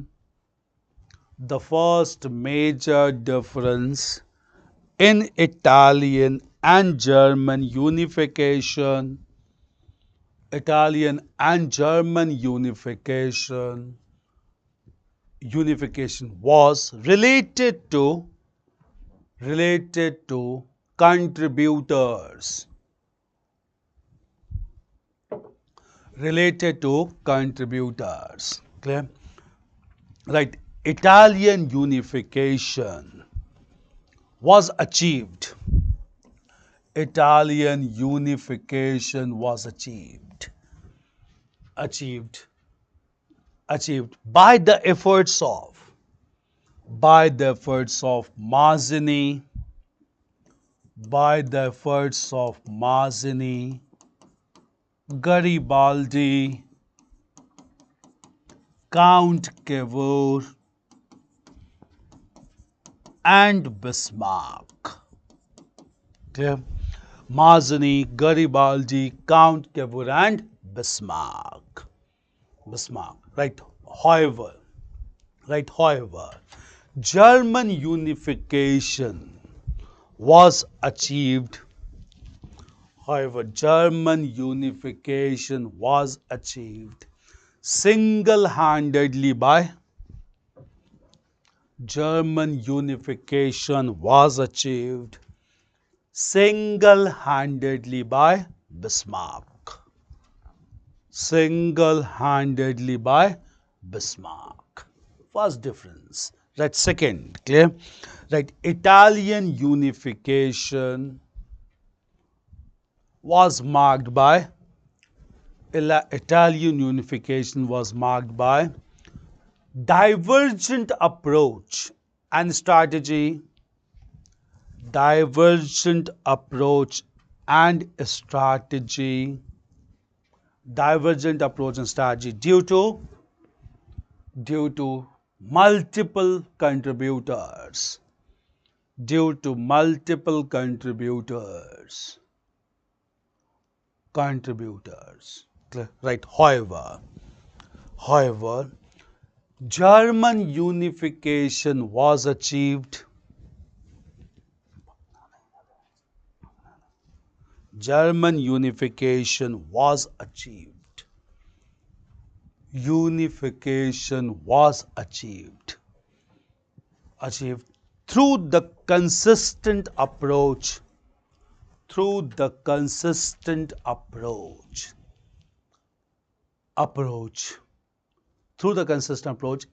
unification was related to contributors. Clear? Right, Italian unification was achieved. Achieved by the efforts of Mazzini, Garibaldi, Count Cavour, and Bismarck. Clear? Mazzini, Garibaldi, Count Cavour and Bismarck. Bismarck. However, German unification was achieved. However, German unification was achieved single-handedly by German unification was achieved single-handedly by Bismarck. Single-handedly by Bismarck. First difference. Right, second, clear? Right, Italian unification was marked by divergent approach and strategy. Divergent approach and strategy. Divergent approach and strategy due to multiple contributors. Due to multiple contributors. Right. However, German unification was achieved. German unification was achieved. Unification was achieved through the consistent approach. Through the consistent approach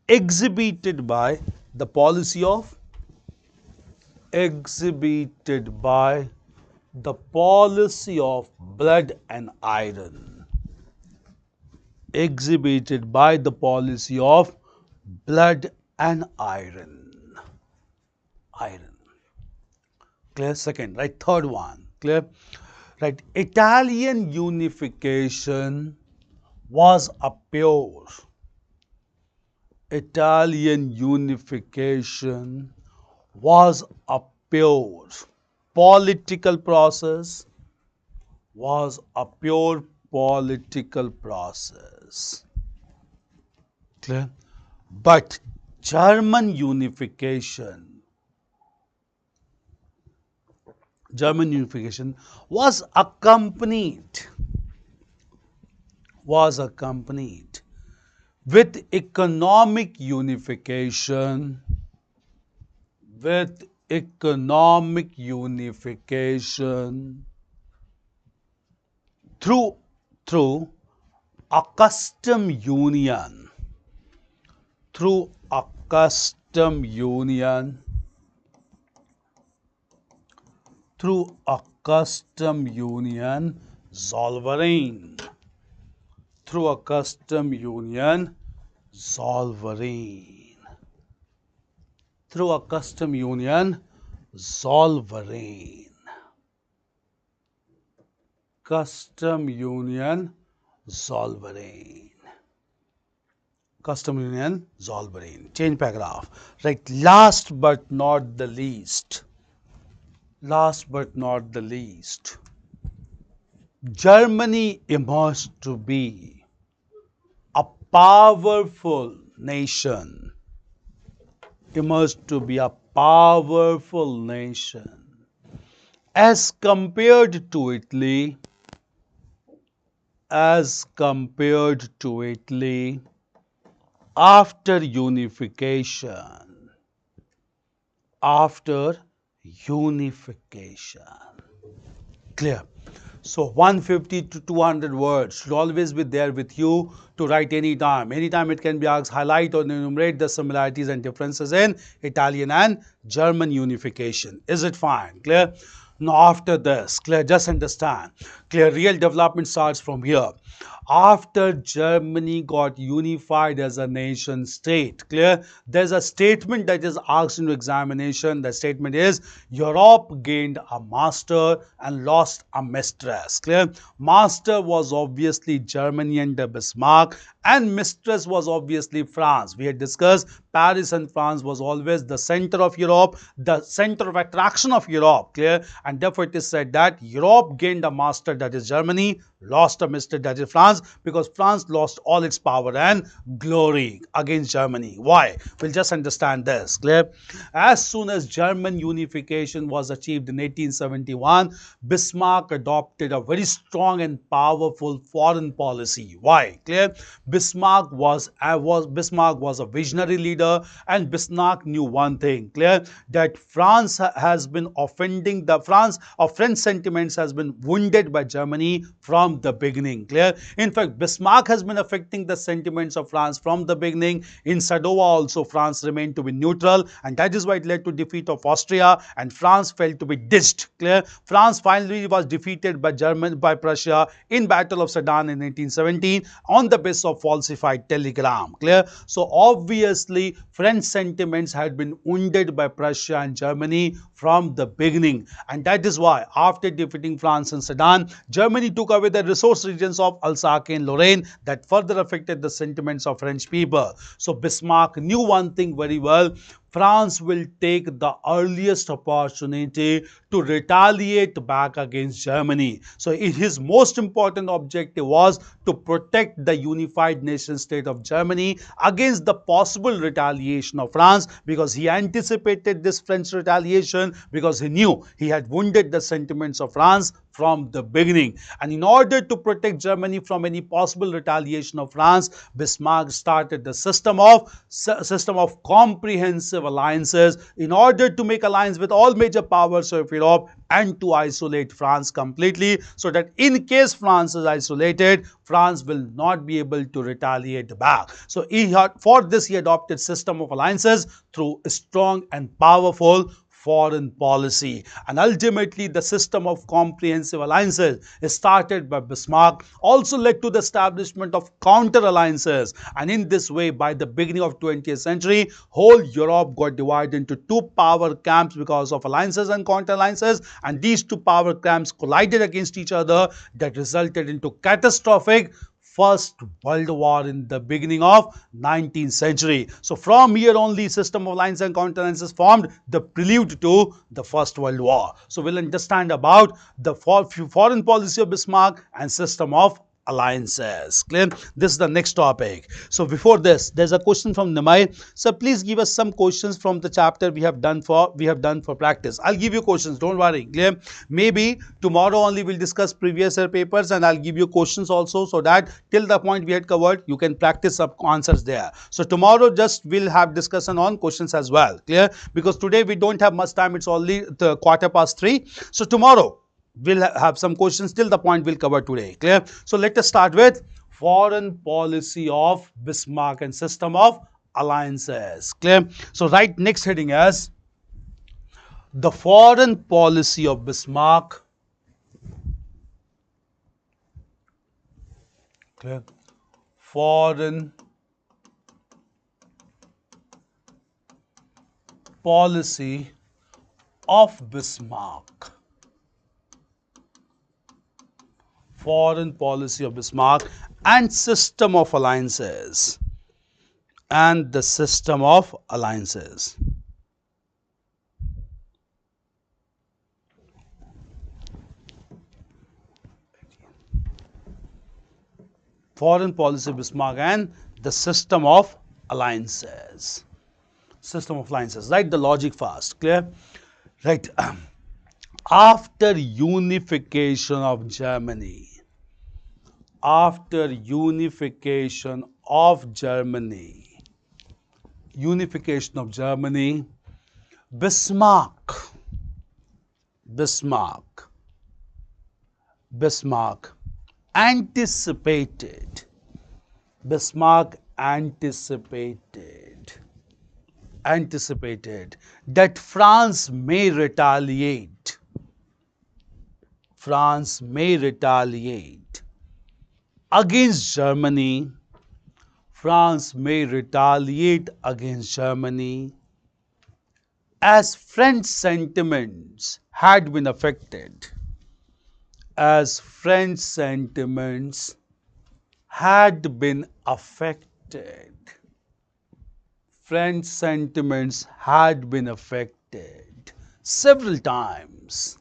exhibited by the policy of blood and iron. Exhibited by the policy of blood and iron. Clear? Second, right? Third one, clear? Right? Italian unification was a pure. Italian unification was a pure political process. Was a pure political process. Clear? But German unification was accompanied with economic unification, through a custom union, Zollverein. Custom Union Zollverein. Change paragraph. Right. Last but not the least. Germany emerged to be a powerful nation. As compared to Italy, after unification. Clear? So 150 to 200 words should always be there with you to write anytime. Anytime it can be asked, highlight or enumerate the similarities and differences in Italian and German unification. Is it fine? Clear? Now after this, clear, just understand. Clear, real development starts from here. After Germany got unified as a nation state, clear, there's a statement that is asked into examination. The statement is Europe gained a master and lost a mistress. Clear, master was obviously Germany under Bismarck, and mistress was obviously France. We had discussed Paris and France was always the center of Europe, the center of attraction of Europe. Clear, and therefore it is said that Europe gained a master, that is Germany, lost a mistress, that is France, because France lost all its power and glory against Germany. Why? We'll just understand this. Clear? As soon as German unification was achieved in 1871, Bismarck adopted a very strong and powerful foreign policy. Why? Clear? Bismarck was a visionary leader, and Bismarck knew one thing. Clear? That France has been offending the French sentiments has been wounded by Germany from the beginning. Clear? In fact, Bismarck has been affecting the sentiments of France from the beginning. In Sadowa also, France remained to be neutral, and that is why it led to defeat of Austria, and France felt to be ditched. Clear? France finally was defeated by Prussia in Battle of Sedan in 1817 on the basis of falsified telegram. Clear? So obviously French sentiments had been wounded by Prussia and Germany from the beginning, and that is why after defeating France in Sedan, Germany took away the resource regions of Alsace and Lorraine. That further affected the sentiments of French people. So Bismarck knew one thing very well: France will take the earliest opportunity to retaliate back against Germany. So his most important objective was to protect the unified nation state of Germany against the possible retaliation of France, because he anticipated this French retaliation, because he knew he had wounded the sentiments of France from the beginning. And in order to protect Germany from any possible retaliation of France, Bismarck started the system of comprehensive alliances in order to make alliance with all major powers of Europe and to isolate France completely, so that in case France is isolated, France will not be able to retaliate back. So for this he adopted system of alliances through a strong and powerful foreign policy. And ultimately the system of comprehensive alliances started by Bismarck also led to the establishment of counter alliances, and in this way by the beginning of 20th century whole Europe got divided into two power camps because of alliances and counter alliances, and these two power camps collided against each other. That resulted into catastrophic First World War in the beginning of 19th century. So from here only system of alliance and counter alliances formed the prelude to the First World War. So we'll understand about the foreign policy of Bismarck and system of alliances. Clear? This is the next topic. So before this, there's a question from Nimai. So please give us some questions from the chapter we have done for practice. I'll give you questions, don't worry. Clear? Maybe tomorrow only we'll discuss previous year papers, and I'll give you questions also, so that till the point we had covered you can practice up answers there. So tomorrow just we'll have discussion on questions as well. Clear? Because today we don't have much time, it's only the 3:15. So tomorrow we'll have some questions till the point we'll cover today. Clear? So let us start with foreign policy of Bismarck and system of alliances. Clear? So right next heading is the foreign policy of Bismarck. Clear? Foreign policy of Bismarck. Foreign policy of Bismarck and system of alliances. And the system of alliances. Foreign policy of Bismarck and the system of alliances. System of alliances. Write the logic fast. Clear? Right. After unification of Germany, Bismarck anticipated that France may retaliate France may retaliate against Germany. France may retaliate against Germany as French sentiments had been affected. As French sentiments had been affected. French sentiments had been affected several times.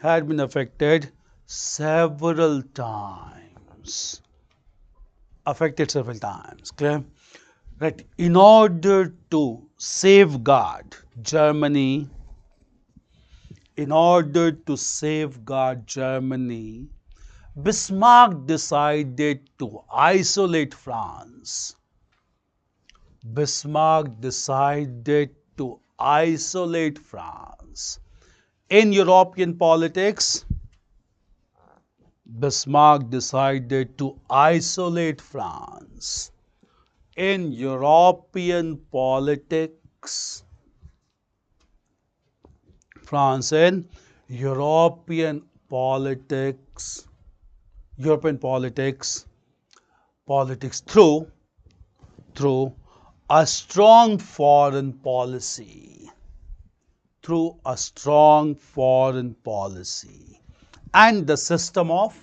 Had been affected several times. Affected several times. Clear? Right. In order to safeguard Germany, Bismarck decided to isolate France. Bismarck decided to isolate France. In European politics, Bismarck decided to isolate France. In European politics, France in European politics through a strong foreign policy, and the system of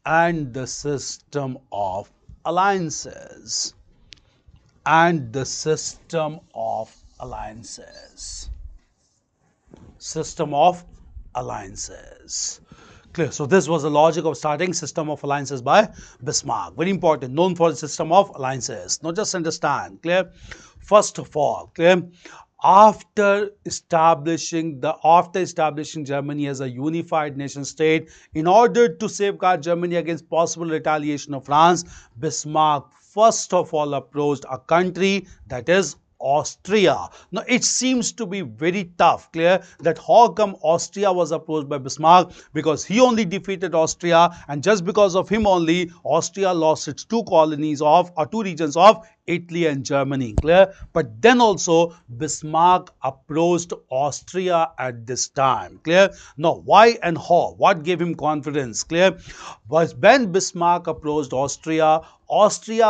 alliances, Clear. So this was the logic of starting system of alliances by Bismarck. Very important, known for the system of alliances. Now just understand, clear? First of all, clear? After establishing Germany as a unified nation state, in order to safeguard Germany against possible retaliation of France, Bismarck first of all approached a country, that is Austria. Now it seems to be very tough, clear, that how come Austria was approached by Bismarck? Because he only defeated Austria, and just because of him only, Austria lost its two regions of Italy and Germany, clear? But then also Bismarck approached Austria at this time, clear? Now why and how? What gave him confidence, clear? Was when Bismarck approached Austria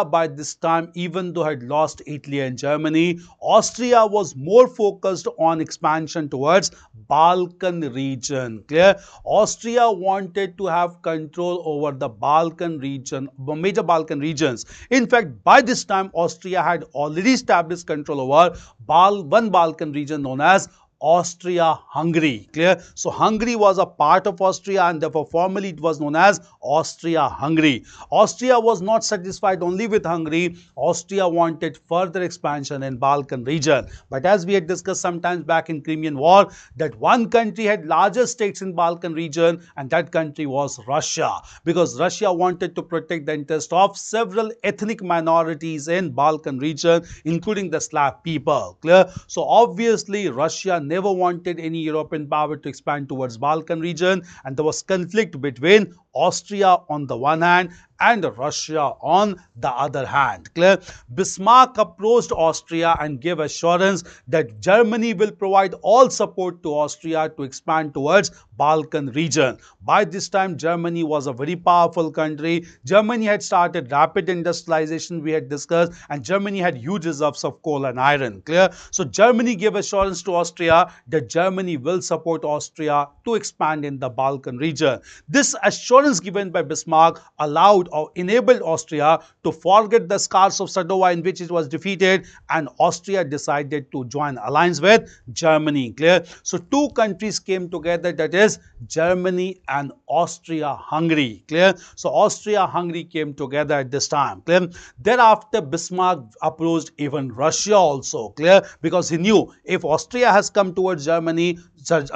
by this time, even though had lost Italy and Germany, Austria was more focused on expansion towards Balkan region, clear? Austria wanted to have control over the Balkan region, major Balkan regions. In fact, by this time, Austria had already established control over one Balkan region known as Austria-Hungary, clear? So Hungary was a part of Austria, and therefore formally it was known as Austria-Hungary. Austria was not satisfied only with Hungary. Austria wanted further expansion in Balkan region. But as we had discussed sometimes back in Crimean War, that one country had larger stakes in Balkan region, and that country was Russia, because Russia wanted to protect the interest of several ethnic minorities in Balkan region, including the Slav people, clear? So obviously Russia never wanted any European power to expand towards Balkan region, and there was conflict between Austria on the one hand and Russia on the other hand, clear? Bismarck approached Austria and gave assurance that Germany will provide all support to Austria to expand towards Balkan region. By this time, Germany was a very powerful country. Germany had started rapid industrialization, we had discussed, and Germany had huge reserves of coal and iron, clear? So Germany gave assurance to Austria that Germany will support Austria to expand in the Balkan region. This assurance given by Bismarck allowed or enabled Austria to forget the scars of Sadowa, in which it was defeated, and Austria decided to join alliance with Germany, clear? So two countries came together, that is Germany and Austria-Hungary, clear? So Austria-Hungary came together at this time, clear? Thereafter Bismarck approached even Russia also, clear? Because he knew if Austria has come towards Germany,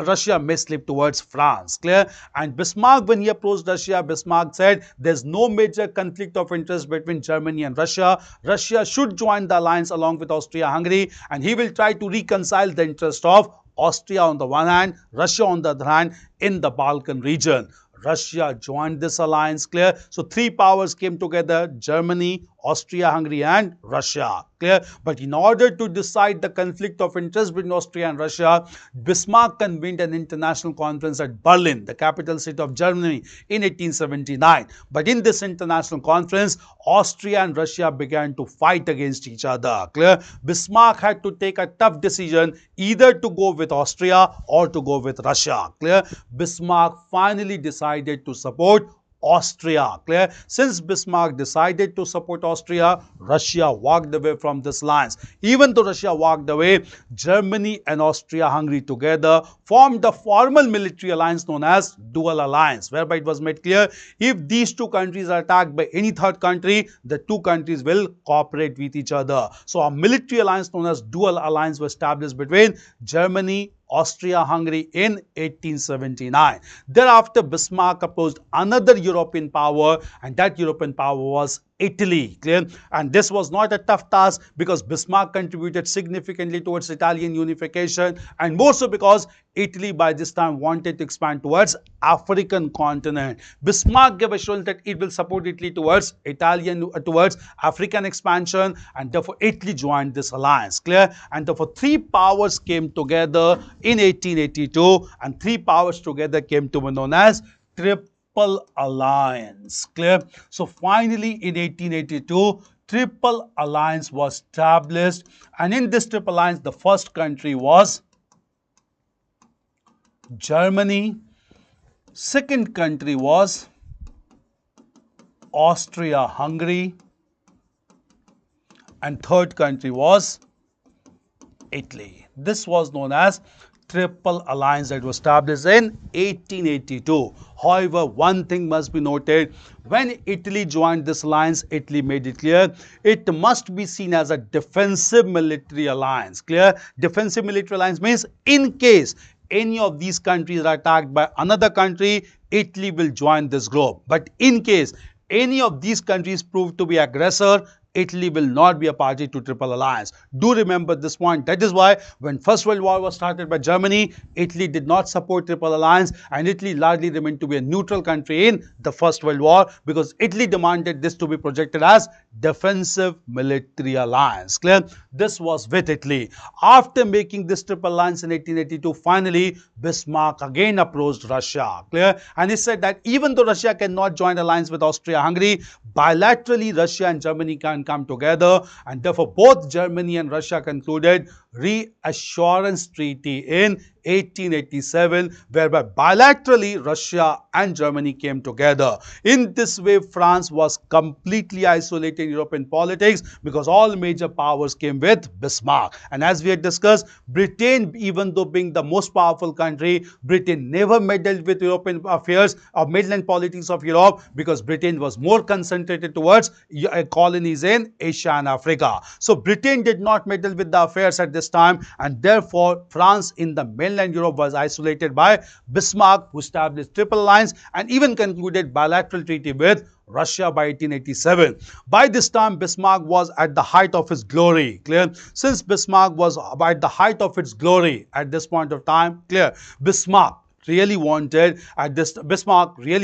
Russia may slip towards France, clear? And Bismarck, when he approached Russia, Bismarck said there's no major conflict of interest between Germany and Russia. Russia should join the alliance along with Austria-Hungary, and he will try to reconcile the interest of Austria on the one hand, Russia on the other hand in the Balkan region. Russia joined this alliance, clear? So three powers came together: Germany, Austria-Hungary and Russia. clear. But in order to decide the conflict of interest between Austria and Russia, Bismarck convened an international conference at Berlin, the capital city of Germany, in 1879. But in this international conference, Austria and Russia began to fight against each other. Clear? Bismarck had to take a tough decision either to go with Austria or to go with Russia. Clear? Bismarck finally decided to support Austria. Clear? Since Bismarck decided to support Austria, Russia walked away from this alliance. Even though Russia walked away, Germany and Austria-Hungary together formed a formal military alliance known as Dual Alliance, whereby it was made clear if these two countries are attacked by any third country, the two countries will cooperate with each other. So a military alliance known as Dual Alliance was established between Germany, Austria-Hungary in 1879. Thereafter, Bismarck opposed another European power, and that European power was Italy. Clear? And this was not a tough task because Bismarck contributed significantly towards Italian unification, and more so because Italy by this time wanted to expand towards African continent. Bismarck gave assurance that it will support Italy towards African expansion, and therefore Italy joined this alliance. Clear? And therefore three powers came together in 1882, and three powers together came to be known as Triple Alliance. Clear? So finally in 1882, Triple Alliance was established, and in this Triple Alliance the first country was Germany, second country was Austria-Hungary, and third country was Italy. This was known as Triple Alliance that was established in 1882. However, one thing must be noted: when Italy joined this alliance, Italy made it clear it must be seen as a defensive military alliance. Clear? Defensive military alliance means in case any of these countries are attacked by another country, Italy will join this group. But in case any of these countries prove to be aggressor, Italy will not be a party to Triple Alliance. Do remember this point. That is why when First World War was started by Germany, Italy did not support Triple Alliance, and Italy largely remained to be a neutral country in the First World War because Italy demanded this to be projected as defensive military alliance. Clear? This was with Italy. After making this Triple Alliance in 1882, finally Bismarck again approached Russia. Clear? And he said that even though Russia cannot join alliance with Austria-Hungary, bilaterally Russia and Germany can come together, and therefore both Germany and Russia concluded Reassurance Treaty in 1887, whereby bilaterally Russia and Germany came together. In this way, France was completely isolated in European politics because all major powers came with Bismarck. And as we had discussed, Britain, even though being the most powerful country, Britain never meddled with European affairs or mainland politics of Europe because Britain was more concentrated towards colonies in Asia and Africa. So Britain did not meddle with the affairs at this time, and therefore France in the mainland Europe was isolated by Bismarck, who established Triple Alliance and even concluded bilateral treaty with Russia by 1887. By this time, Bismarck was at the height of his glory. Clear? Since Bismarck was at the height of its glory at this point of time, clear, Bismarck really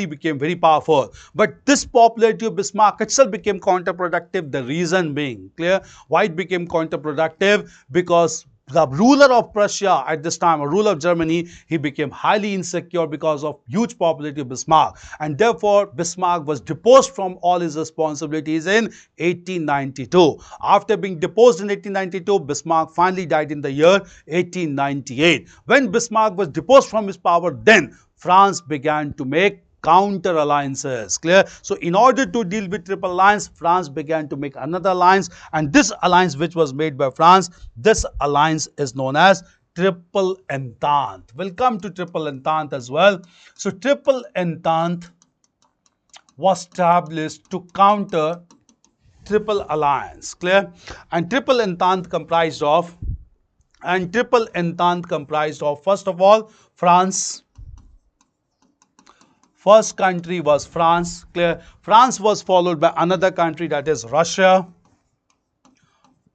became very powerful. But this popularity of Bismarck itself became counterproductive. The reason being, clear, why it became counterproductive? Because the ruler of Prussia at this time, or ruler of Germany, he became highly insecure because of huge popularity of Bismarck, and therefore Bismarck was deposed from all his responsibilities in 1892. After being deposed in 1892, Bismarck finally died in the year 1898. When Bismarck was deposed from his power, then France began to make counter alliances. Clear? So in order to deal with Triple Alliance, France began to make another alliance, and this alliance which was made by France, this alliance is known as Triple Entente. We'll come to Triple Entente as well. So Triple Entente was established to counter Triple Alliance. Clear? And Triple Entente comprised of, first of all, France. First country was France. Clear? France was followed by another country, that is Russia.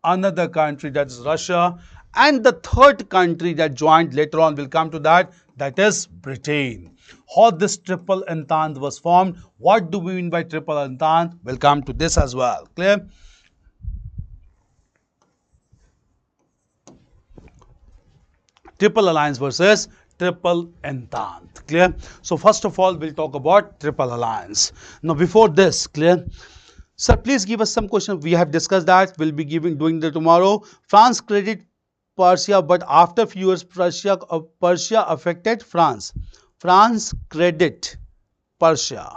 Another country, that is Russia. And the third country that joined, later on we'll come to that, that is Britain. How this Triple Entente was formed, what do we mean by Triple Entente? We'll come to this as well. Clear? Triple Alliance versus Triple Entente. Clear? So first of all, we'll talk about Triple Alliance. Now before this, clear? Sir, please give us some question. We have discussed that. We'll be doing that tomorrow. France credit Persia, but after few years, Persia affected France. France credit Persia,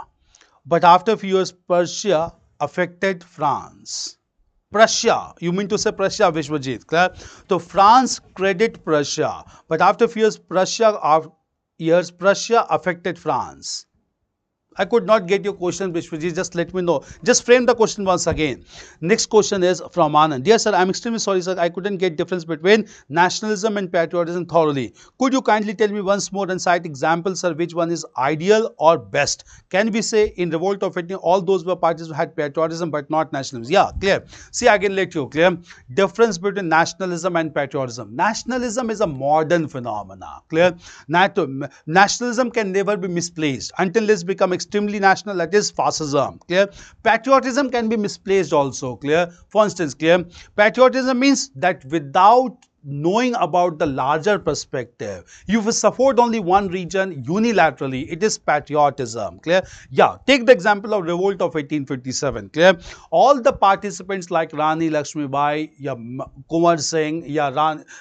but after few years, Persia affected France. Prussia, you mean to say Prussia, Vishwajit, clear? So France credit Prussia, but after few years, Prussia affected France. I could not get your question, Vishwajit. Just let me know. Just frame the question once again. Next question is from Anand. Dear sir, I'm extremely sorry, sir. I couldn't get difference between nationalism and patriotism thoroughly. Could you kindly tell me once more and cite examples, sir, which one is ideal or best? Can we say in Revolt of 18, all those were parties who had patriotism but not nationalism? Yeah, clear. See, I can let you clear. Difference between nationalism and patriotism. Nationalism is a modern phenomena. Clear. Nationalism can never be misplaced until it's become extremely national, that is fascism. Clear? Patriotism can be misplaced also. Clear? For instance, clear? Patriotism means that without knowing about the larger perspective, you will support only one region unilaterally. It is patriotism. Clear? Yeah. Take the example of Revolt of 1857. Clear? All the participants like Rani Lakshmibai, yeah, Kumar Singh, yeah,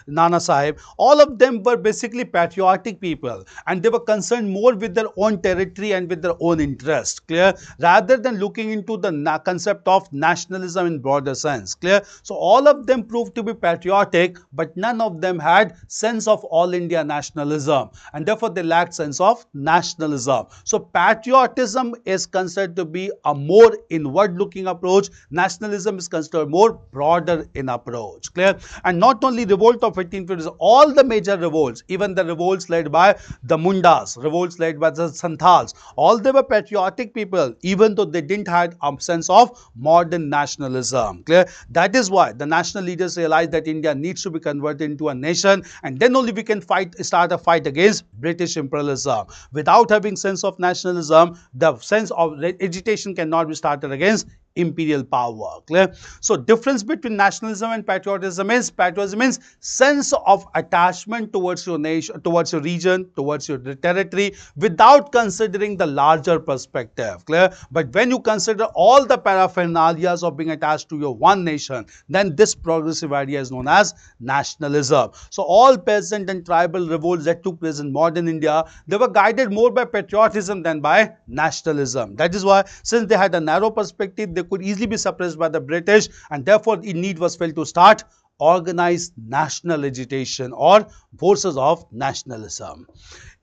Nana Sahib, all of them were basically patriotic people, and they were concerned more with their own territory and with their own interest. Clear? Rather than looking into the concept of nationalism in broader sense. Clear? So all of them proved to be patriotic, but none of them had sense of all India nationalism, and therefore they lacked sense of nationalism. So patriotism is considered to be a more inward looking approach. Nationalism is considered more broader in approach. Clear? And not only revolt of 1850s, all the major revolts, even the revolts led by the Mundas, revolts led by the Santals, all they were patriotic people, even though they didn't have a sense of modern nationalism. Clear? That is why the national leaders realized that India needs to be converted into a nation, and then only we can start a fight against British imperialism. Without having sense of nationalism, the sense of agitation cannot be started against imperial power. Clear? So difference between nationalism and patriotism means sense of attachment towards your nation, towards your region, towards your territory, without considering the larger perspective. Clear? But when you consider all the paraphernalias of being attached to your one nation, then this progressive idea is known as nationalism. So all peasant and tribal revolts that took place in modern India, they were guided more by patriotism than by nationalism. That is why, since they had a narrow perspective, they could easily be suppressed by the British, and therefore the need was felt to start organized national agitation or forces of nationalism.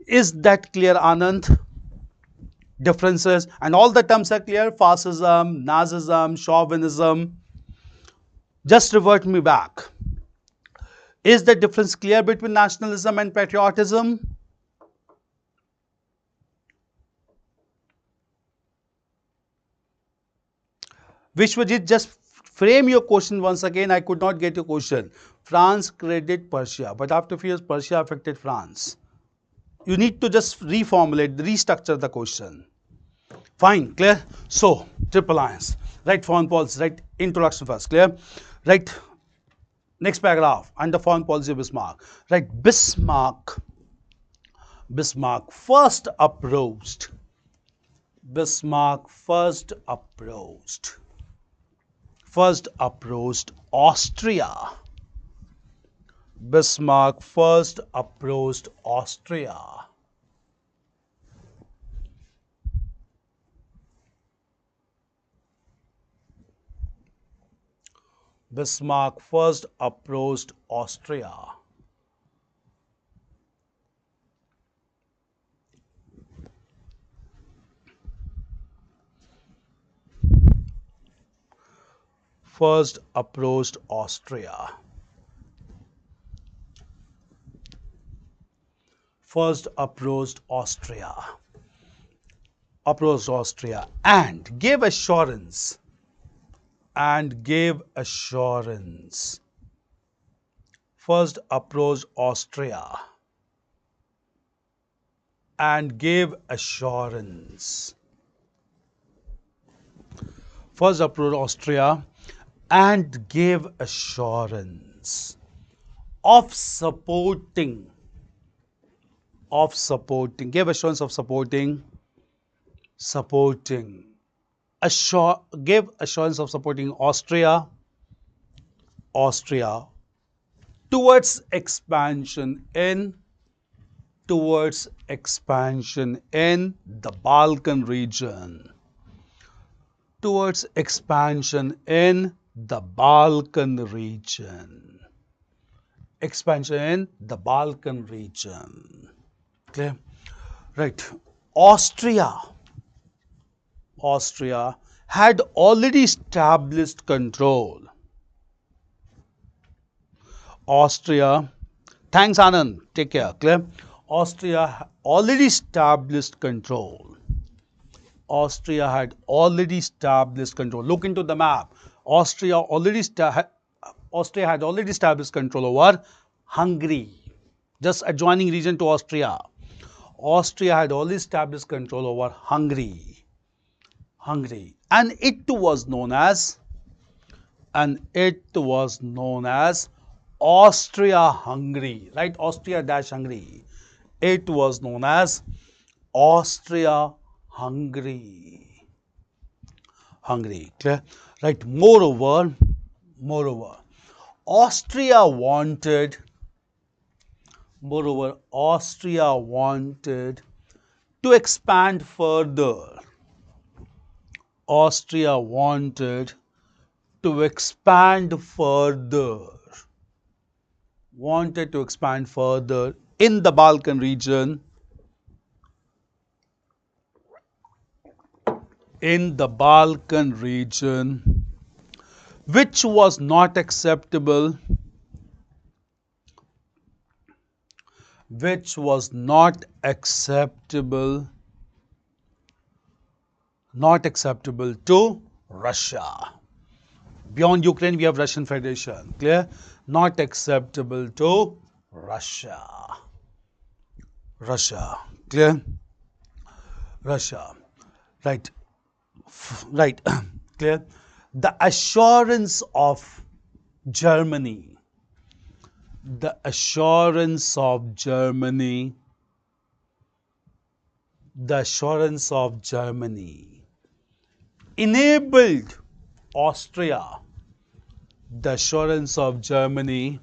Is that clear, Anand? Differences and all the terms are clear. Fascism, Nazism, chauvinism. Just revert me back. Is the difference clear between nationalism and patriotism? Vishwajit, just frame your question once again. I could not get your question. France credit Persia, but after few years, Persia affected France. You need to just reformulate, restructure the question. Fine, clear? So, Triple Alliance. Right, foreign policy, right, introduction first, clear? Right, next paragraph, under foreign policy of Bismarck. Right, Bismarck first approached Austria. Bismarck first approached Austria. Bismarck first approached Austria. First approached Austria. First approached Austria. Approached Austria and gave assurance. First approached Austria and gave assurance. First approached Austria and gave assurance of supporting of supporting, gave assurance of supporting, gave assurance of supporting Austria towards expansion in the Balkan region, towards expansion in the Balkan region, expansion in the Balkan region. Clear? Right. Austria had already established control. Austria, thanks Anand, take care. Clear? Austria already established control. Austria had already established control. Look into the map. Austria had already established control over Hungary, just adjoining region to Austria. Austria had already established control over Hungary, and it was known as Austria-Hungary, right? Austria-Hungary. It was known as Austria-Hungary. Clear? Right. Moreover, Austria wanted to expand further. Austria wanted to expand further in the Balkan region, which was not acceptable to Russia. Beyond Ukraine, we have Russian Federation. Clear? Not acceptable to Russia. Clear? Russia. Right. Clear? The assurance of Germany. Enabled Austria. The assurance of Germany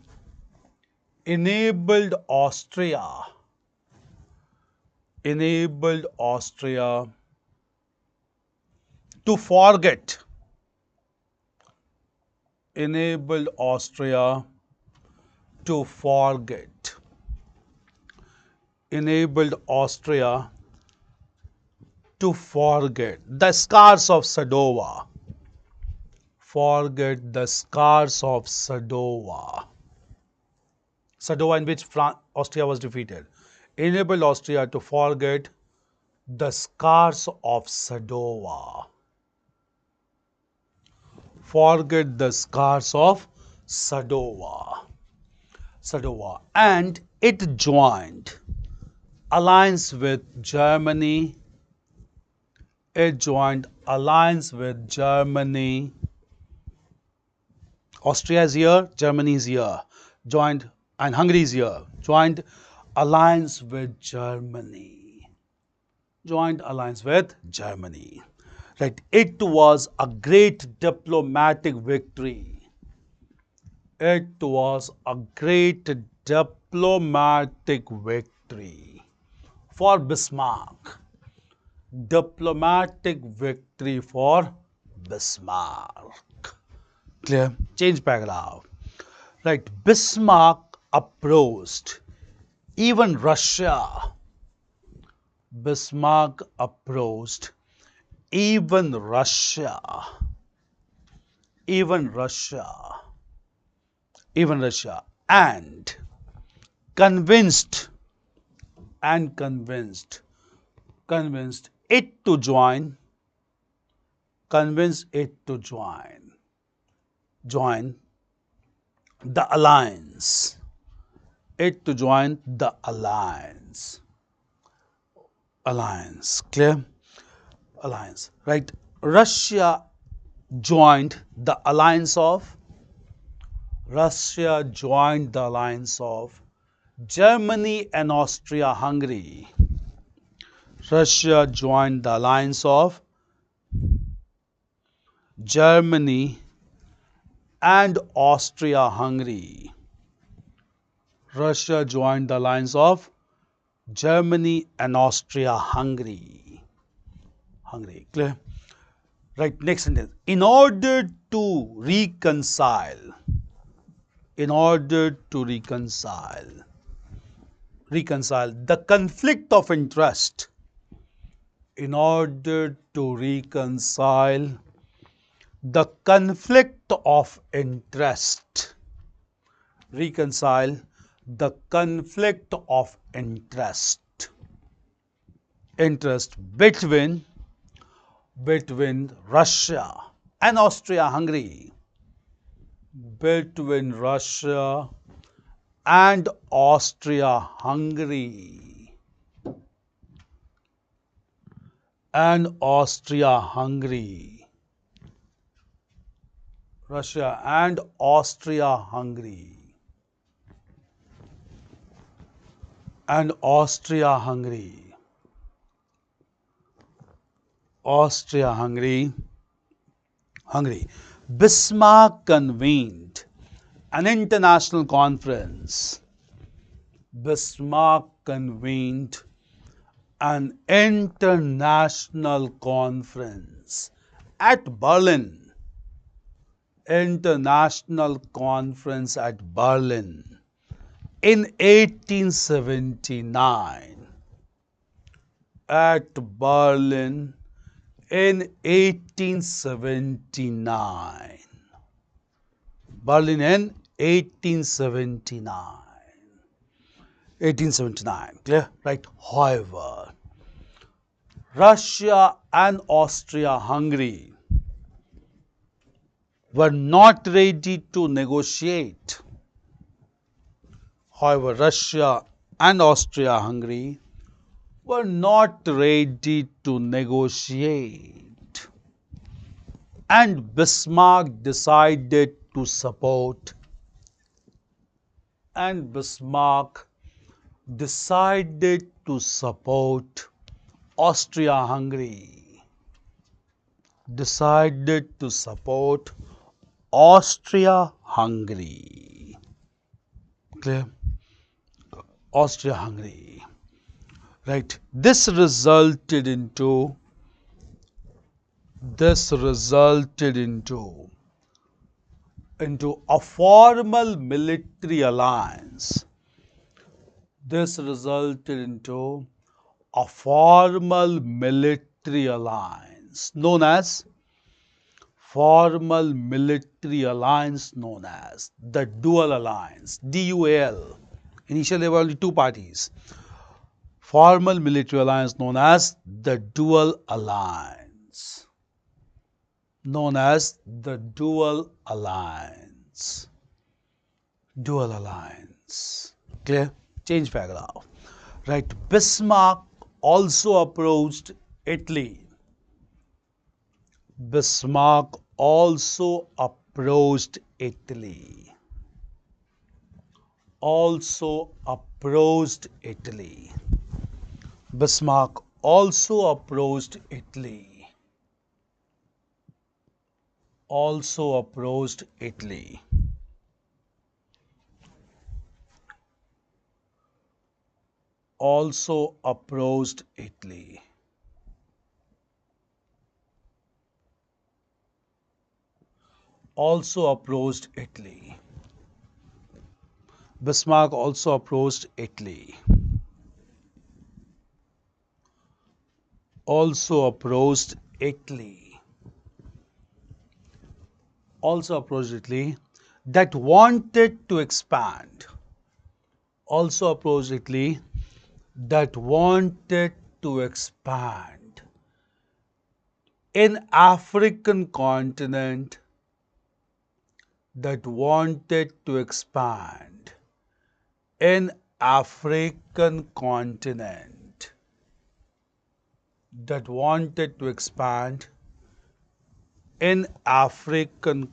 enabled Austria to forget the scars of Sadova. Sadova, in which Austria was defeated. Enabled Austria to forget the scars of Sadova. And it joined alliance with Germany. Austria is here, Germany is here. And Hungary is here. Joined alliance with Germany. Right. It was a great diplomatic victory. For Bismarck. Clear? Change paragraph. Right. Bismarck approached even Russia. And convinced it to join the alliance. Clear? Alliance. Right. Russia joined the alliance of Germany and Austria-Hungary. Russia joined the alliance of Germany and Austria-Hungary. Russia joined the alliance of Germany and Austria-Hungary. Hungary, clear? Right, next sentence. In order to reconcile, reconcile the conflict of interest, in order to reconcile the conflict of interest, reconcile the conflict of interest between Russia and Austria-Hungary, between Russia and Austria-Hungary, Russia and Austria-Hungary, Austria-Hungary. Bismarck convened an international conference. Bismarck convened an international conference at Berlin. International conference at Berlin in 1879. At Berlin in 1879. Berlin in 1879. 1879, clear? Right. However, Russia and Austria-Hungary were not ready to negotiate. However, Russia and Austria-Hungary were not ready to negotiate, and Bismarck decided to support Austria-Hungary, Clear? Austria-Hungary. Right. This resulted into a formal military alliance. This resulted into a formal military alliance known as the Dual Alliance, DUAL. Initially, there were only two parties. Formal military alliance known as the Dual Alliance. Clear? Change paragraph. Right. Bismarck also approached Italy. Bismarck also approached Italy. Bismarck also approached Italy. Bismarck also approached Italy. That wanted to expand. In African continent, in African continent, wanted to expand in African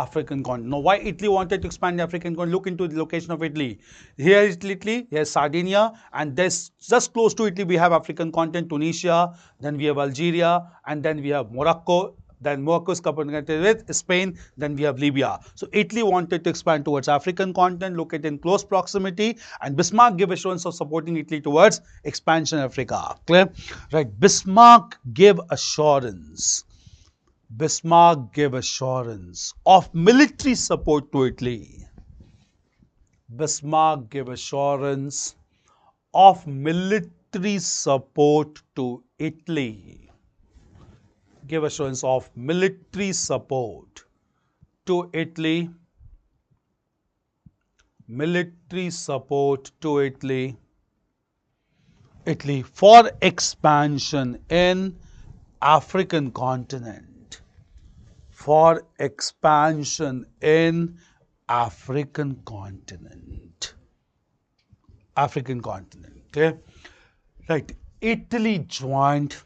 African continent. Now, why Italy wanted to expand the African continent? Look into the location of Italy. Here is Italy, here's Sardinia, and there's just close to Italy we have African continent, Tunisia, then we have Algeria, and then we have Morocco. Then Morocco is connected with Spain, then we have Libya. So Italy wanted to expand towards African continent, located in close proximity, and Bismarck gave assurance of supporting Italy towards expansion in Africa. Clear? Right, Bismarck gave assurance. Bismarck gave assurance of military support to Italy. Bismarck gave assurance of military support to Italy. Gave assurance of military support to Italy. Military support to Italy. Italy for expansion in African continent. For expansion in African continent. African continent. Okay? Right. Italy joined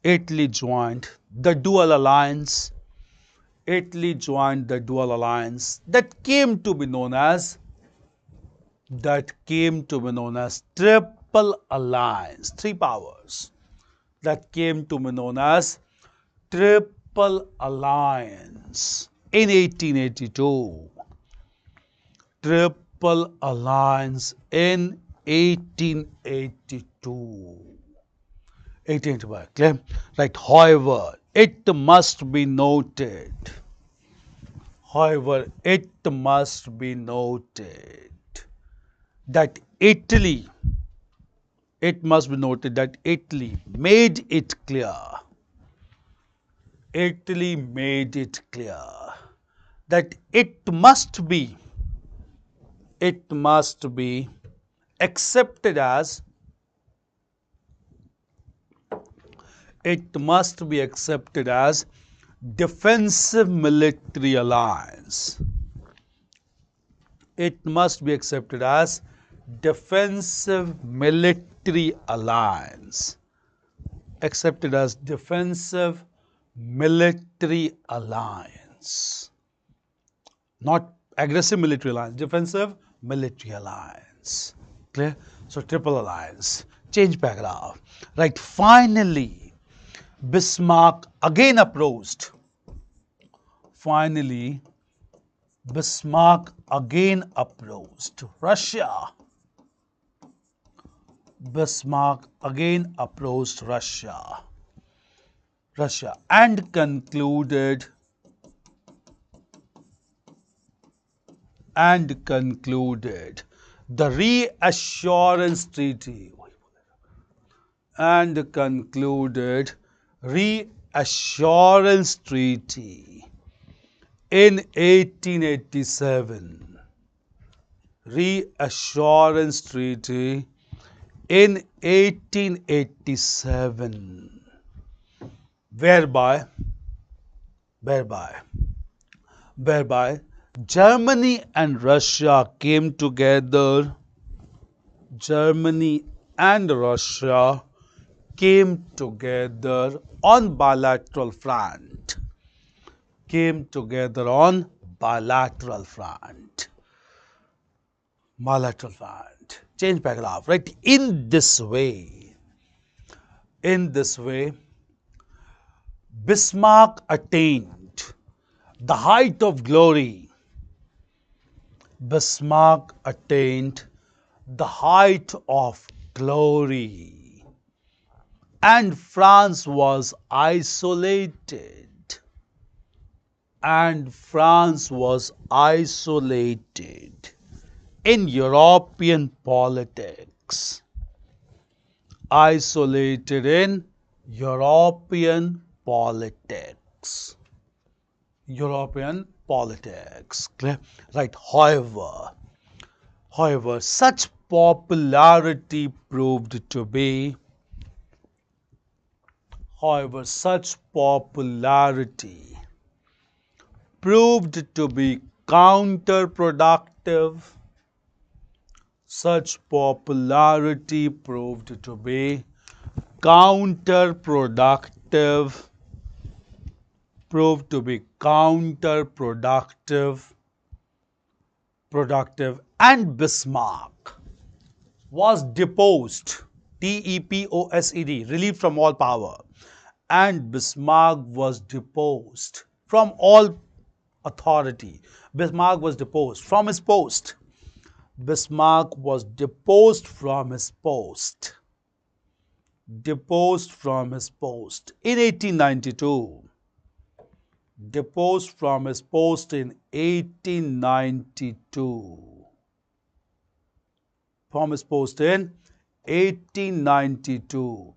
the dual alliance. Italy joined the dual alliance that came to be known as Triple Alliance. Three powers that came to be known as Triple Alliance in 1882. Triple Alliance in 1882. 1885. Clear? Right. However, it must be noted. That Italy made it clear. That it must be accepted as defensive military alliance. It must be accepted as defensive military alliance. Accepted as defensive military alliance. Not aggressive military alliance, defensive military alliance. Clear? So triple alliance. Change paragraph. Right. Finally, Bismarck again approached. Russia. Bismarck again approached Russia and concluded the reassurance treaty. In 1887. Reassurance treaty in 1887. Whereby Germany and Russia came together. On bilateral front. Change paragraph. Right. In this way, Bismarck attained the height of glory. And France was isolated. In European politics. Clear? Right. However, such popularity proved to be counterproductive. proved to be counterproductive, and Bismarck was deposed, DEPOSED, relieved from all power, and Bismarck was deposed from all authority. Bismarck was deposed from his post. Bismarck was deposed from his post. Deposed from his post in 1892. Deposed from his post in 1892. From his post in 1892.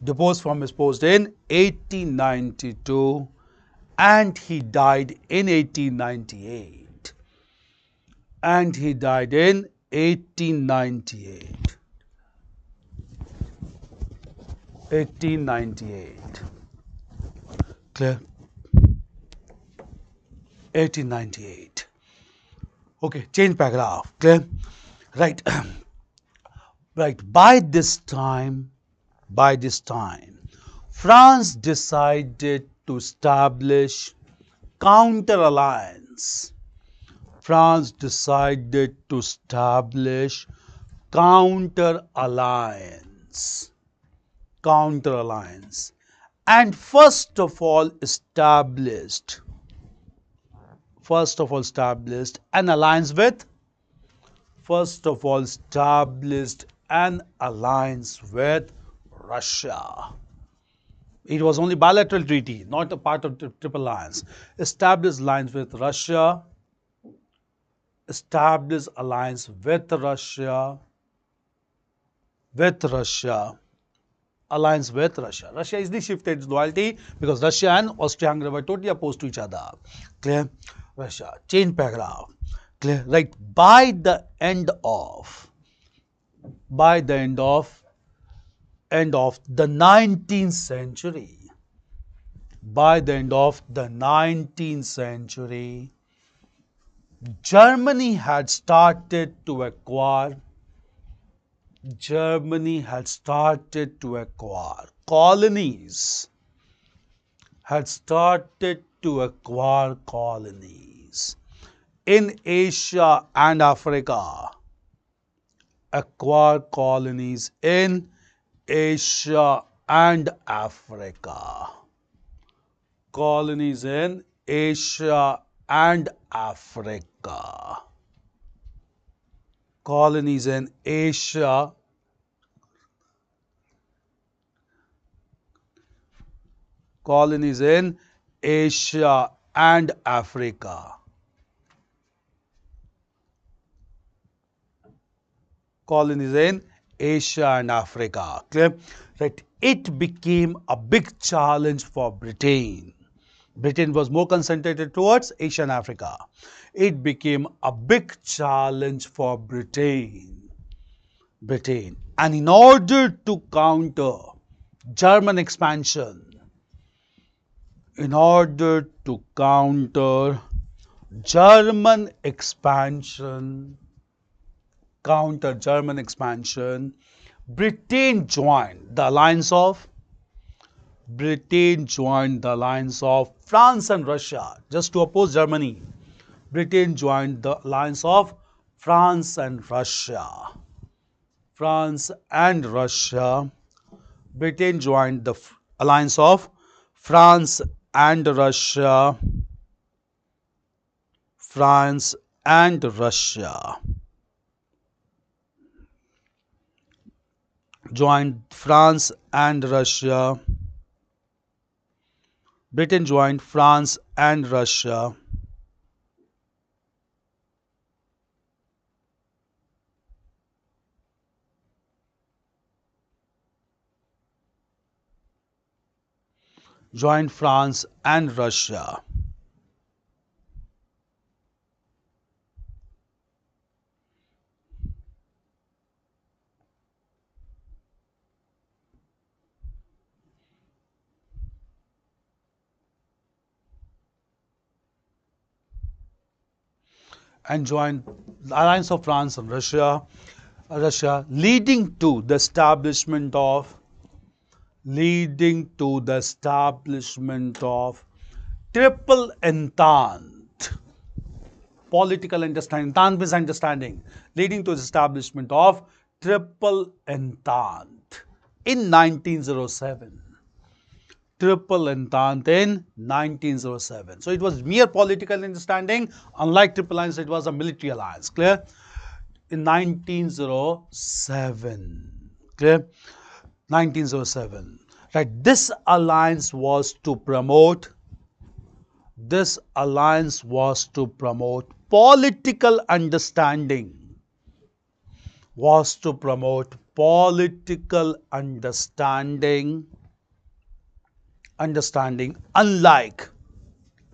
Deposed from his post in 1892, and he died in 1898. And he died in 1898. 1898. Clear? 1898. Okay, change paragraph. Clear? Right. Right. By this time, France decided to establish counter-alliance. France decided to establish counter-alliance. Counter-alliance. And first of all established an alliance with Russia. It was only bilateral treaty, not a part of the Triple Alliance. Established alliance with Russia. Established alliance with Russia. Alliance with Russia. Russia easily shifted its loyalty because Russia and Austria-Hungary were totally opposed to each other. Clear? Russia. Change paragraph. Clear? Right. By the end of the 19th century, Germany had started to acquire colonies. In Asia and Africa. Acquire colonies in Asia and Africa. Colonies in Asia and Africa. Colonies in Asia. Colonies in Asia and Africa. Colonies in Asia and Africa. Clear? Right. It became a big challenge for Britain. Britain was more concentrated towards Asia and Africa. It became a big challenge for Britain. And in order to counter German expansion, Britain joined the alliance of France and Russia just to oppose Germany. Britain joined the alliance of France and Russia. Britain joined the alliance of France and Russia. Joined France and Russia. Britain joined France and Russia. Joined France and Russia. and joined the alliance of France and Russia, leading to the establishment of Triple Entente, political understanding. Entente means understanding, leading to the establishment of Triple Entente in 1907. Triple Entente in 1907. So it was mere political understanding. Unlike Triple Alliance, it was a military alliance. Clear? In 1907. Clear? 1907. Right. This alliance was to promote political understanding.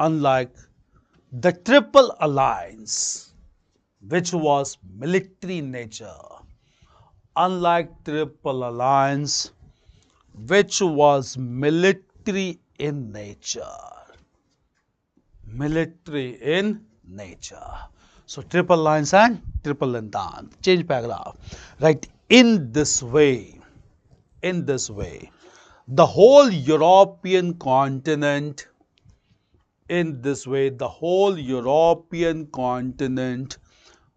Unlike the Triple Alliance, which was military in nature. Unlike Triple Alliance, which was military in nature. So Triple Alliance and Triple Entente. Change paragraph. Right. In this way, the whole European continent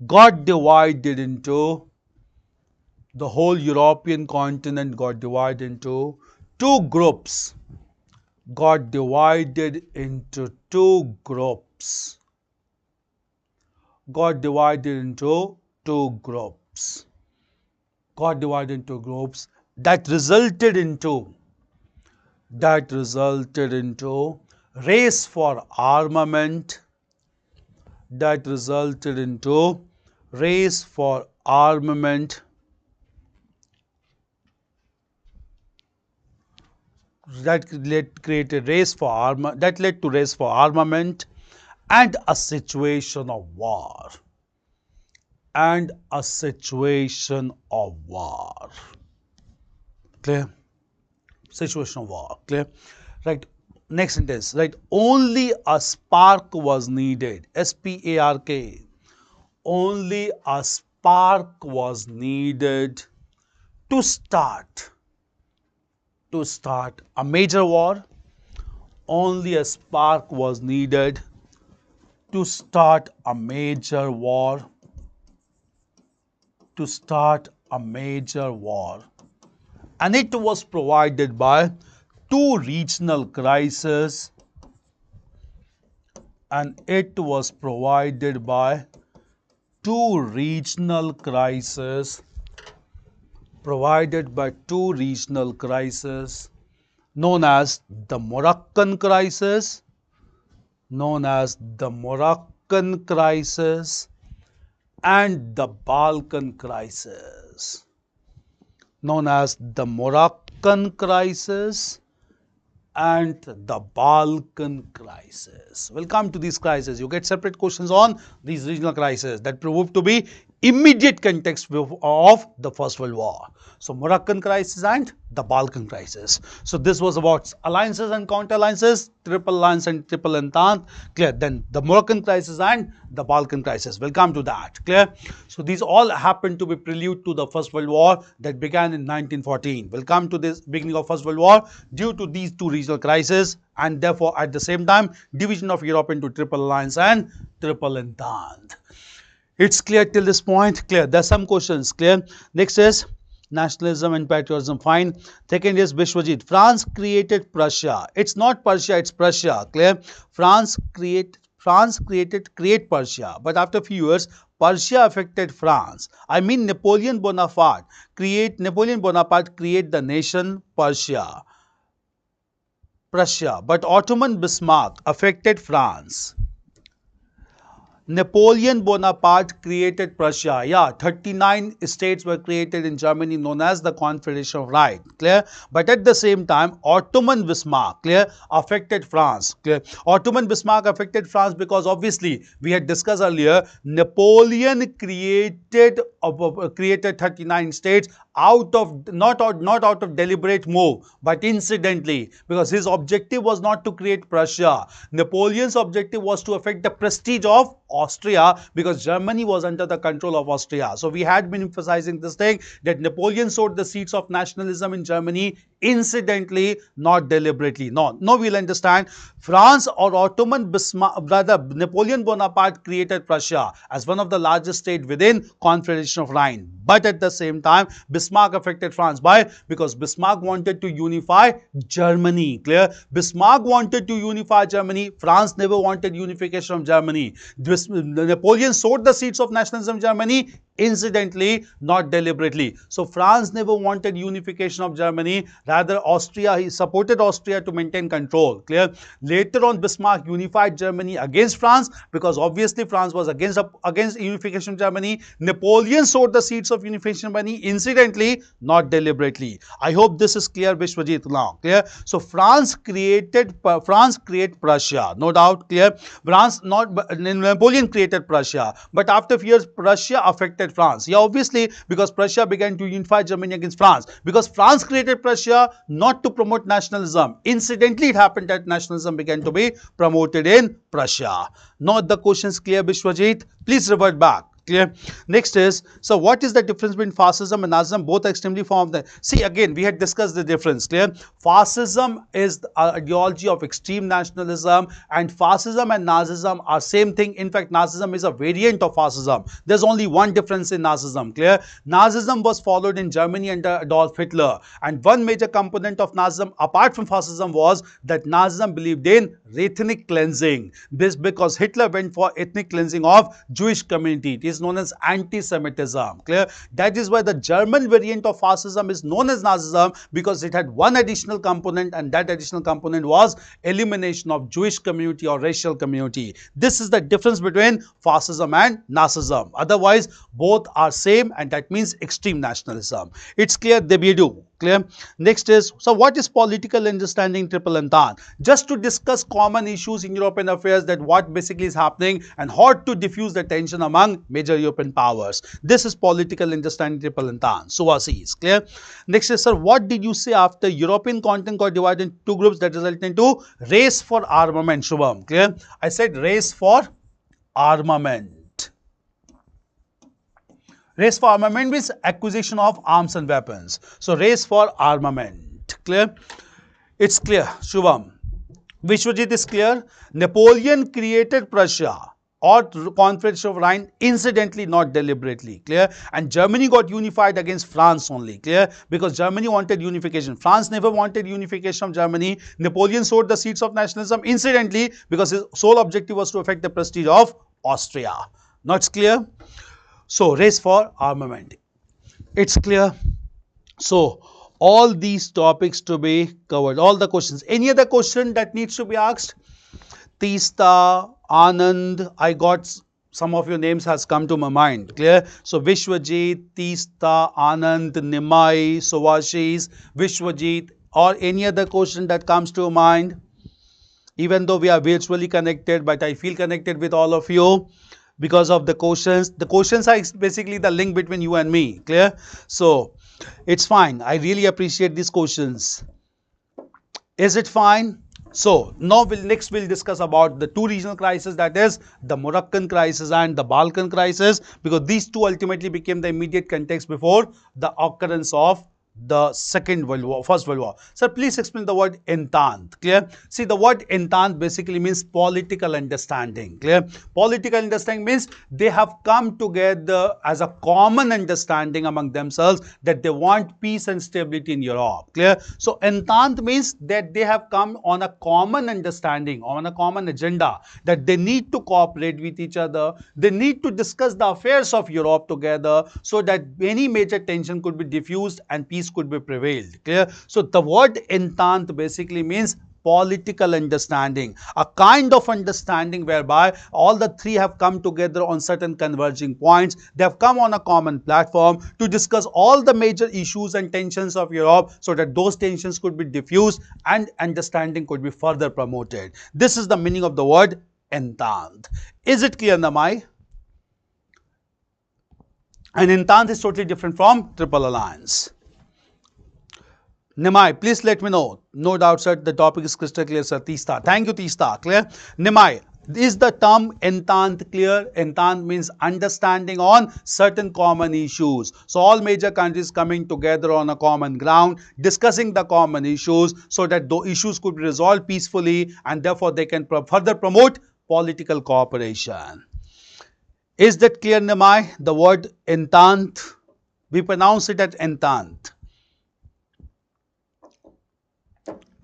got divided into two groups. That resulted into race for armament. That led to race for armament and a situation of war. Clear? Situation of war. Clear? Right. Next sentence. Right. Only a spark was needed. SPARK. Only a spark was needed to start a major war. Only a spark was needed to start a major war. And it was provided by two regional crises. Known as the Moroccan crisis, and the Balkan crisis. We'll come to these crises. You get separate questions on these regional crises that proved to be immediate context of the First World War. So Moroccan crisis and the Balkan crisis. So this was about alliances and counter-alliances, Triple Alliance and Triple Entente. Clear? Then the Moroccan crisis and the Balkan crisis. We'll come to that. Clear? So these all happened to be prelude to the First World War that began in 1914. We'll come to this beginning of First World War due to these two regional crises, and therefore at the same time division of Europe into Triple Alliance and Triple Entente. It's clear till this point? Clear. There are some questions. Clear. Next is nationalism and patriotism. Fine. Second is Vishwajit. France created Prussia. It's not Persia, it's Prussia. Clear. France create Persia. But after a few years, Persia affected France. I mean Napoleon Bonaparte create the nation Prussia. But Ottoman Bismarck affected France. Napoleon Bonaparte created Prussia. Yeah, 39 states were created in Germany known as the Confederation of Right. Clear? But at the same time, Ottoman Bismarck, clear, affected France. Clear? Ottoman Bismarck affected France because obviously we had discussed earlier, Napoleon created 39 states not out of deliberate move, but incidentally, because his objective was not to create Prussia. Napoleon's objective was to affect the prestige of Austria, because Germany was under the control of Austria. So we had been emphasizing this thing, that Napoleon sowed the seeds of nationalism in Germany incidentally, not deliberately. No, we'll understand. France or Ottoman Bismarck, rather Napoleon Bonaparte created Prussia as one of the largest states within Confederation of Rhine. But at the same time, Bismarck affected France. Why? Because Bismarck wanted to unify Germany. Clear? Bismarck wanted to unify Germany. France never wanted unification of Germany. Napoleon sowed the seeds of nationalism in Germany incidentally, not deliberately. So France never wanted unification of Germany. Rather, Austria, he supported Austria to maintain control. Clear? Later on, Bismarck unified Germany against France, because obviously France was against unification of Germany. Napoleon sowed the seeds of unification of Germany incidentally, not deliberately. I hope this is clear, Vishwajit, now. Clear? So France created Prussia, no doubt. Clear? Napoleon created Prussia, but after a few years, Prussia affected France. Yeah, obviously, because Prussia began to unify Germany against France. Because France created Prussia not to promote nationalism. Incidentally, it happened that nationalism began to be promoted in Prussia. Not the questions clear, Vishwajit? Please revert back. Clear? Next is, so what is the difference between fascism and Nazism? Both are extremely formed. See, again, we had discussed the difference. Clear? Fascism is the ideology of extreme nationalism, and fascism and Nazism are same thing. In fact, Nazism is a variant of fascism. There's only one difference in Nazism. Clear? Nazism was followed in Germany under Adolf Hitler, and one major component of Nazism, apart from fascism, was that Nazism believed in ethnic cleansing. This because Hitler went for ethnic cleansing of Jewish community. It is known as anti-Semitism. Clear? That is why the German variant of fascism is known as Nazism, because it had one additional component, and that additional component was elimination of Jewish community or racial community. This is the difference between fascism and Nazism. Otherwise, both are same, and that means extreme nationalism. It's clear, Debidu. Clear? Next is, so what is political understanding Triple Entente? Just to discuss common issues in European affairs, that what basically is happening and how to diffuse the tension among major European powers. This is political understanding Triple Entente. Suvasis. Clear? Next is, sir, what did you say after European continent got divided into two groups that resulted into race for armament? Shubham. Clear? I said race for armament. Race for armament means acquisition of arms and weapons. So, race for armament. Clear? It's clear. Shubham. Vishwajit is clear. Napoleon created Prussia or Confederation of Rhine incidentally, not deliberately. Clear? And Germany got unified against France only. Clear? Because Germany wanted unification. France never wanted unification of Germany. Napoleon sowed the seeds of nationalism incidentally, because his sole objective was to affect the prestige of Austria. Now it's clear? So, race for armament. It's clear. So, all these topics to be covered, all the questions. Any other question that needs to be asked? Teesta, Anand, I got some of your names has come to my mind. Clear? So, Vishwajit, Teesta, Anand, Nimai, Suvashis, Vishwajit, or any other question that comes to mind. Even though we are virtually connected, but I feel connected with all of you because of the questions. The questions are basically the link between you and me. Clear? So, it's fine. I really appreciate these questions. Is it fine? So, now next we'll discuss about the two regional crises, that is the Moroccan crisis and the Balkan crisis, because these two ultimately became the immediate context before the occurrence of the Second World War, First World War. Sir, please explain the word entente. Clear? See, the word entente basically means political understanding. Clear? Political understanding means they have come together as a common understanding among themselves that they want peace and stability in Europe. Clear? So, entente means that they have come on a common understanding, on a common agenda, that they need to cooperate with each other. They need to discuss the affairs of Europe together, so that any major tension could be diffused and peace could be prevailed. Clear? So, the word entente basically means political understanding, a kind of understanding whereby all the three have come together on certain converging points. They have come on a common platform to discuss all the major issues and tensions of Europe, so that those tensions could be diffused and understanding could be further promoted. This is the meaning of the word entente. Is it clear, Namai? And Entente is totally different from Triple Alliance. Nimai, please let me know. No doubt, sir, the topic is crystal clear, sir. Tista. Thank you, Tista. Clear? Nimai, is the term Entente clear? Entente means understanding on certain common issues. So, all major countries coming together on a common ground, discussing the common issues so that the issues could be resolved peacefully and therefore they can further promote political cooperation. Is that clear, Nimai? The word Entente, we pronounce it as Entente.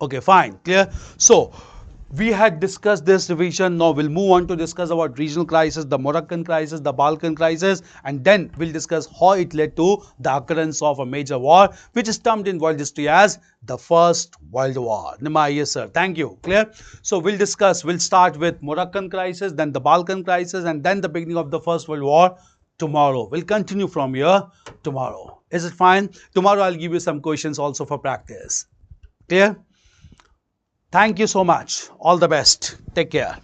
Okay, fine, clear. So, we had discussed this division. Now we'll move on to discuss about regional crisis, the Moroccan crisis, the Balkan crisis, and then we'll discuss how it led to the occurrence of a major war, which is termed in world history as the First World War. Nimai, yes, sir. Thank you. Clear? So we'll start with Moroccan crisis, then the Balkan crisis, and then the beginning of the First World War tomorrow. We'll continue from here tomorrow. Is it fine? Tomorrow I'll give you some questions also for practice. Clear? Thank you so much. All the best. Take care.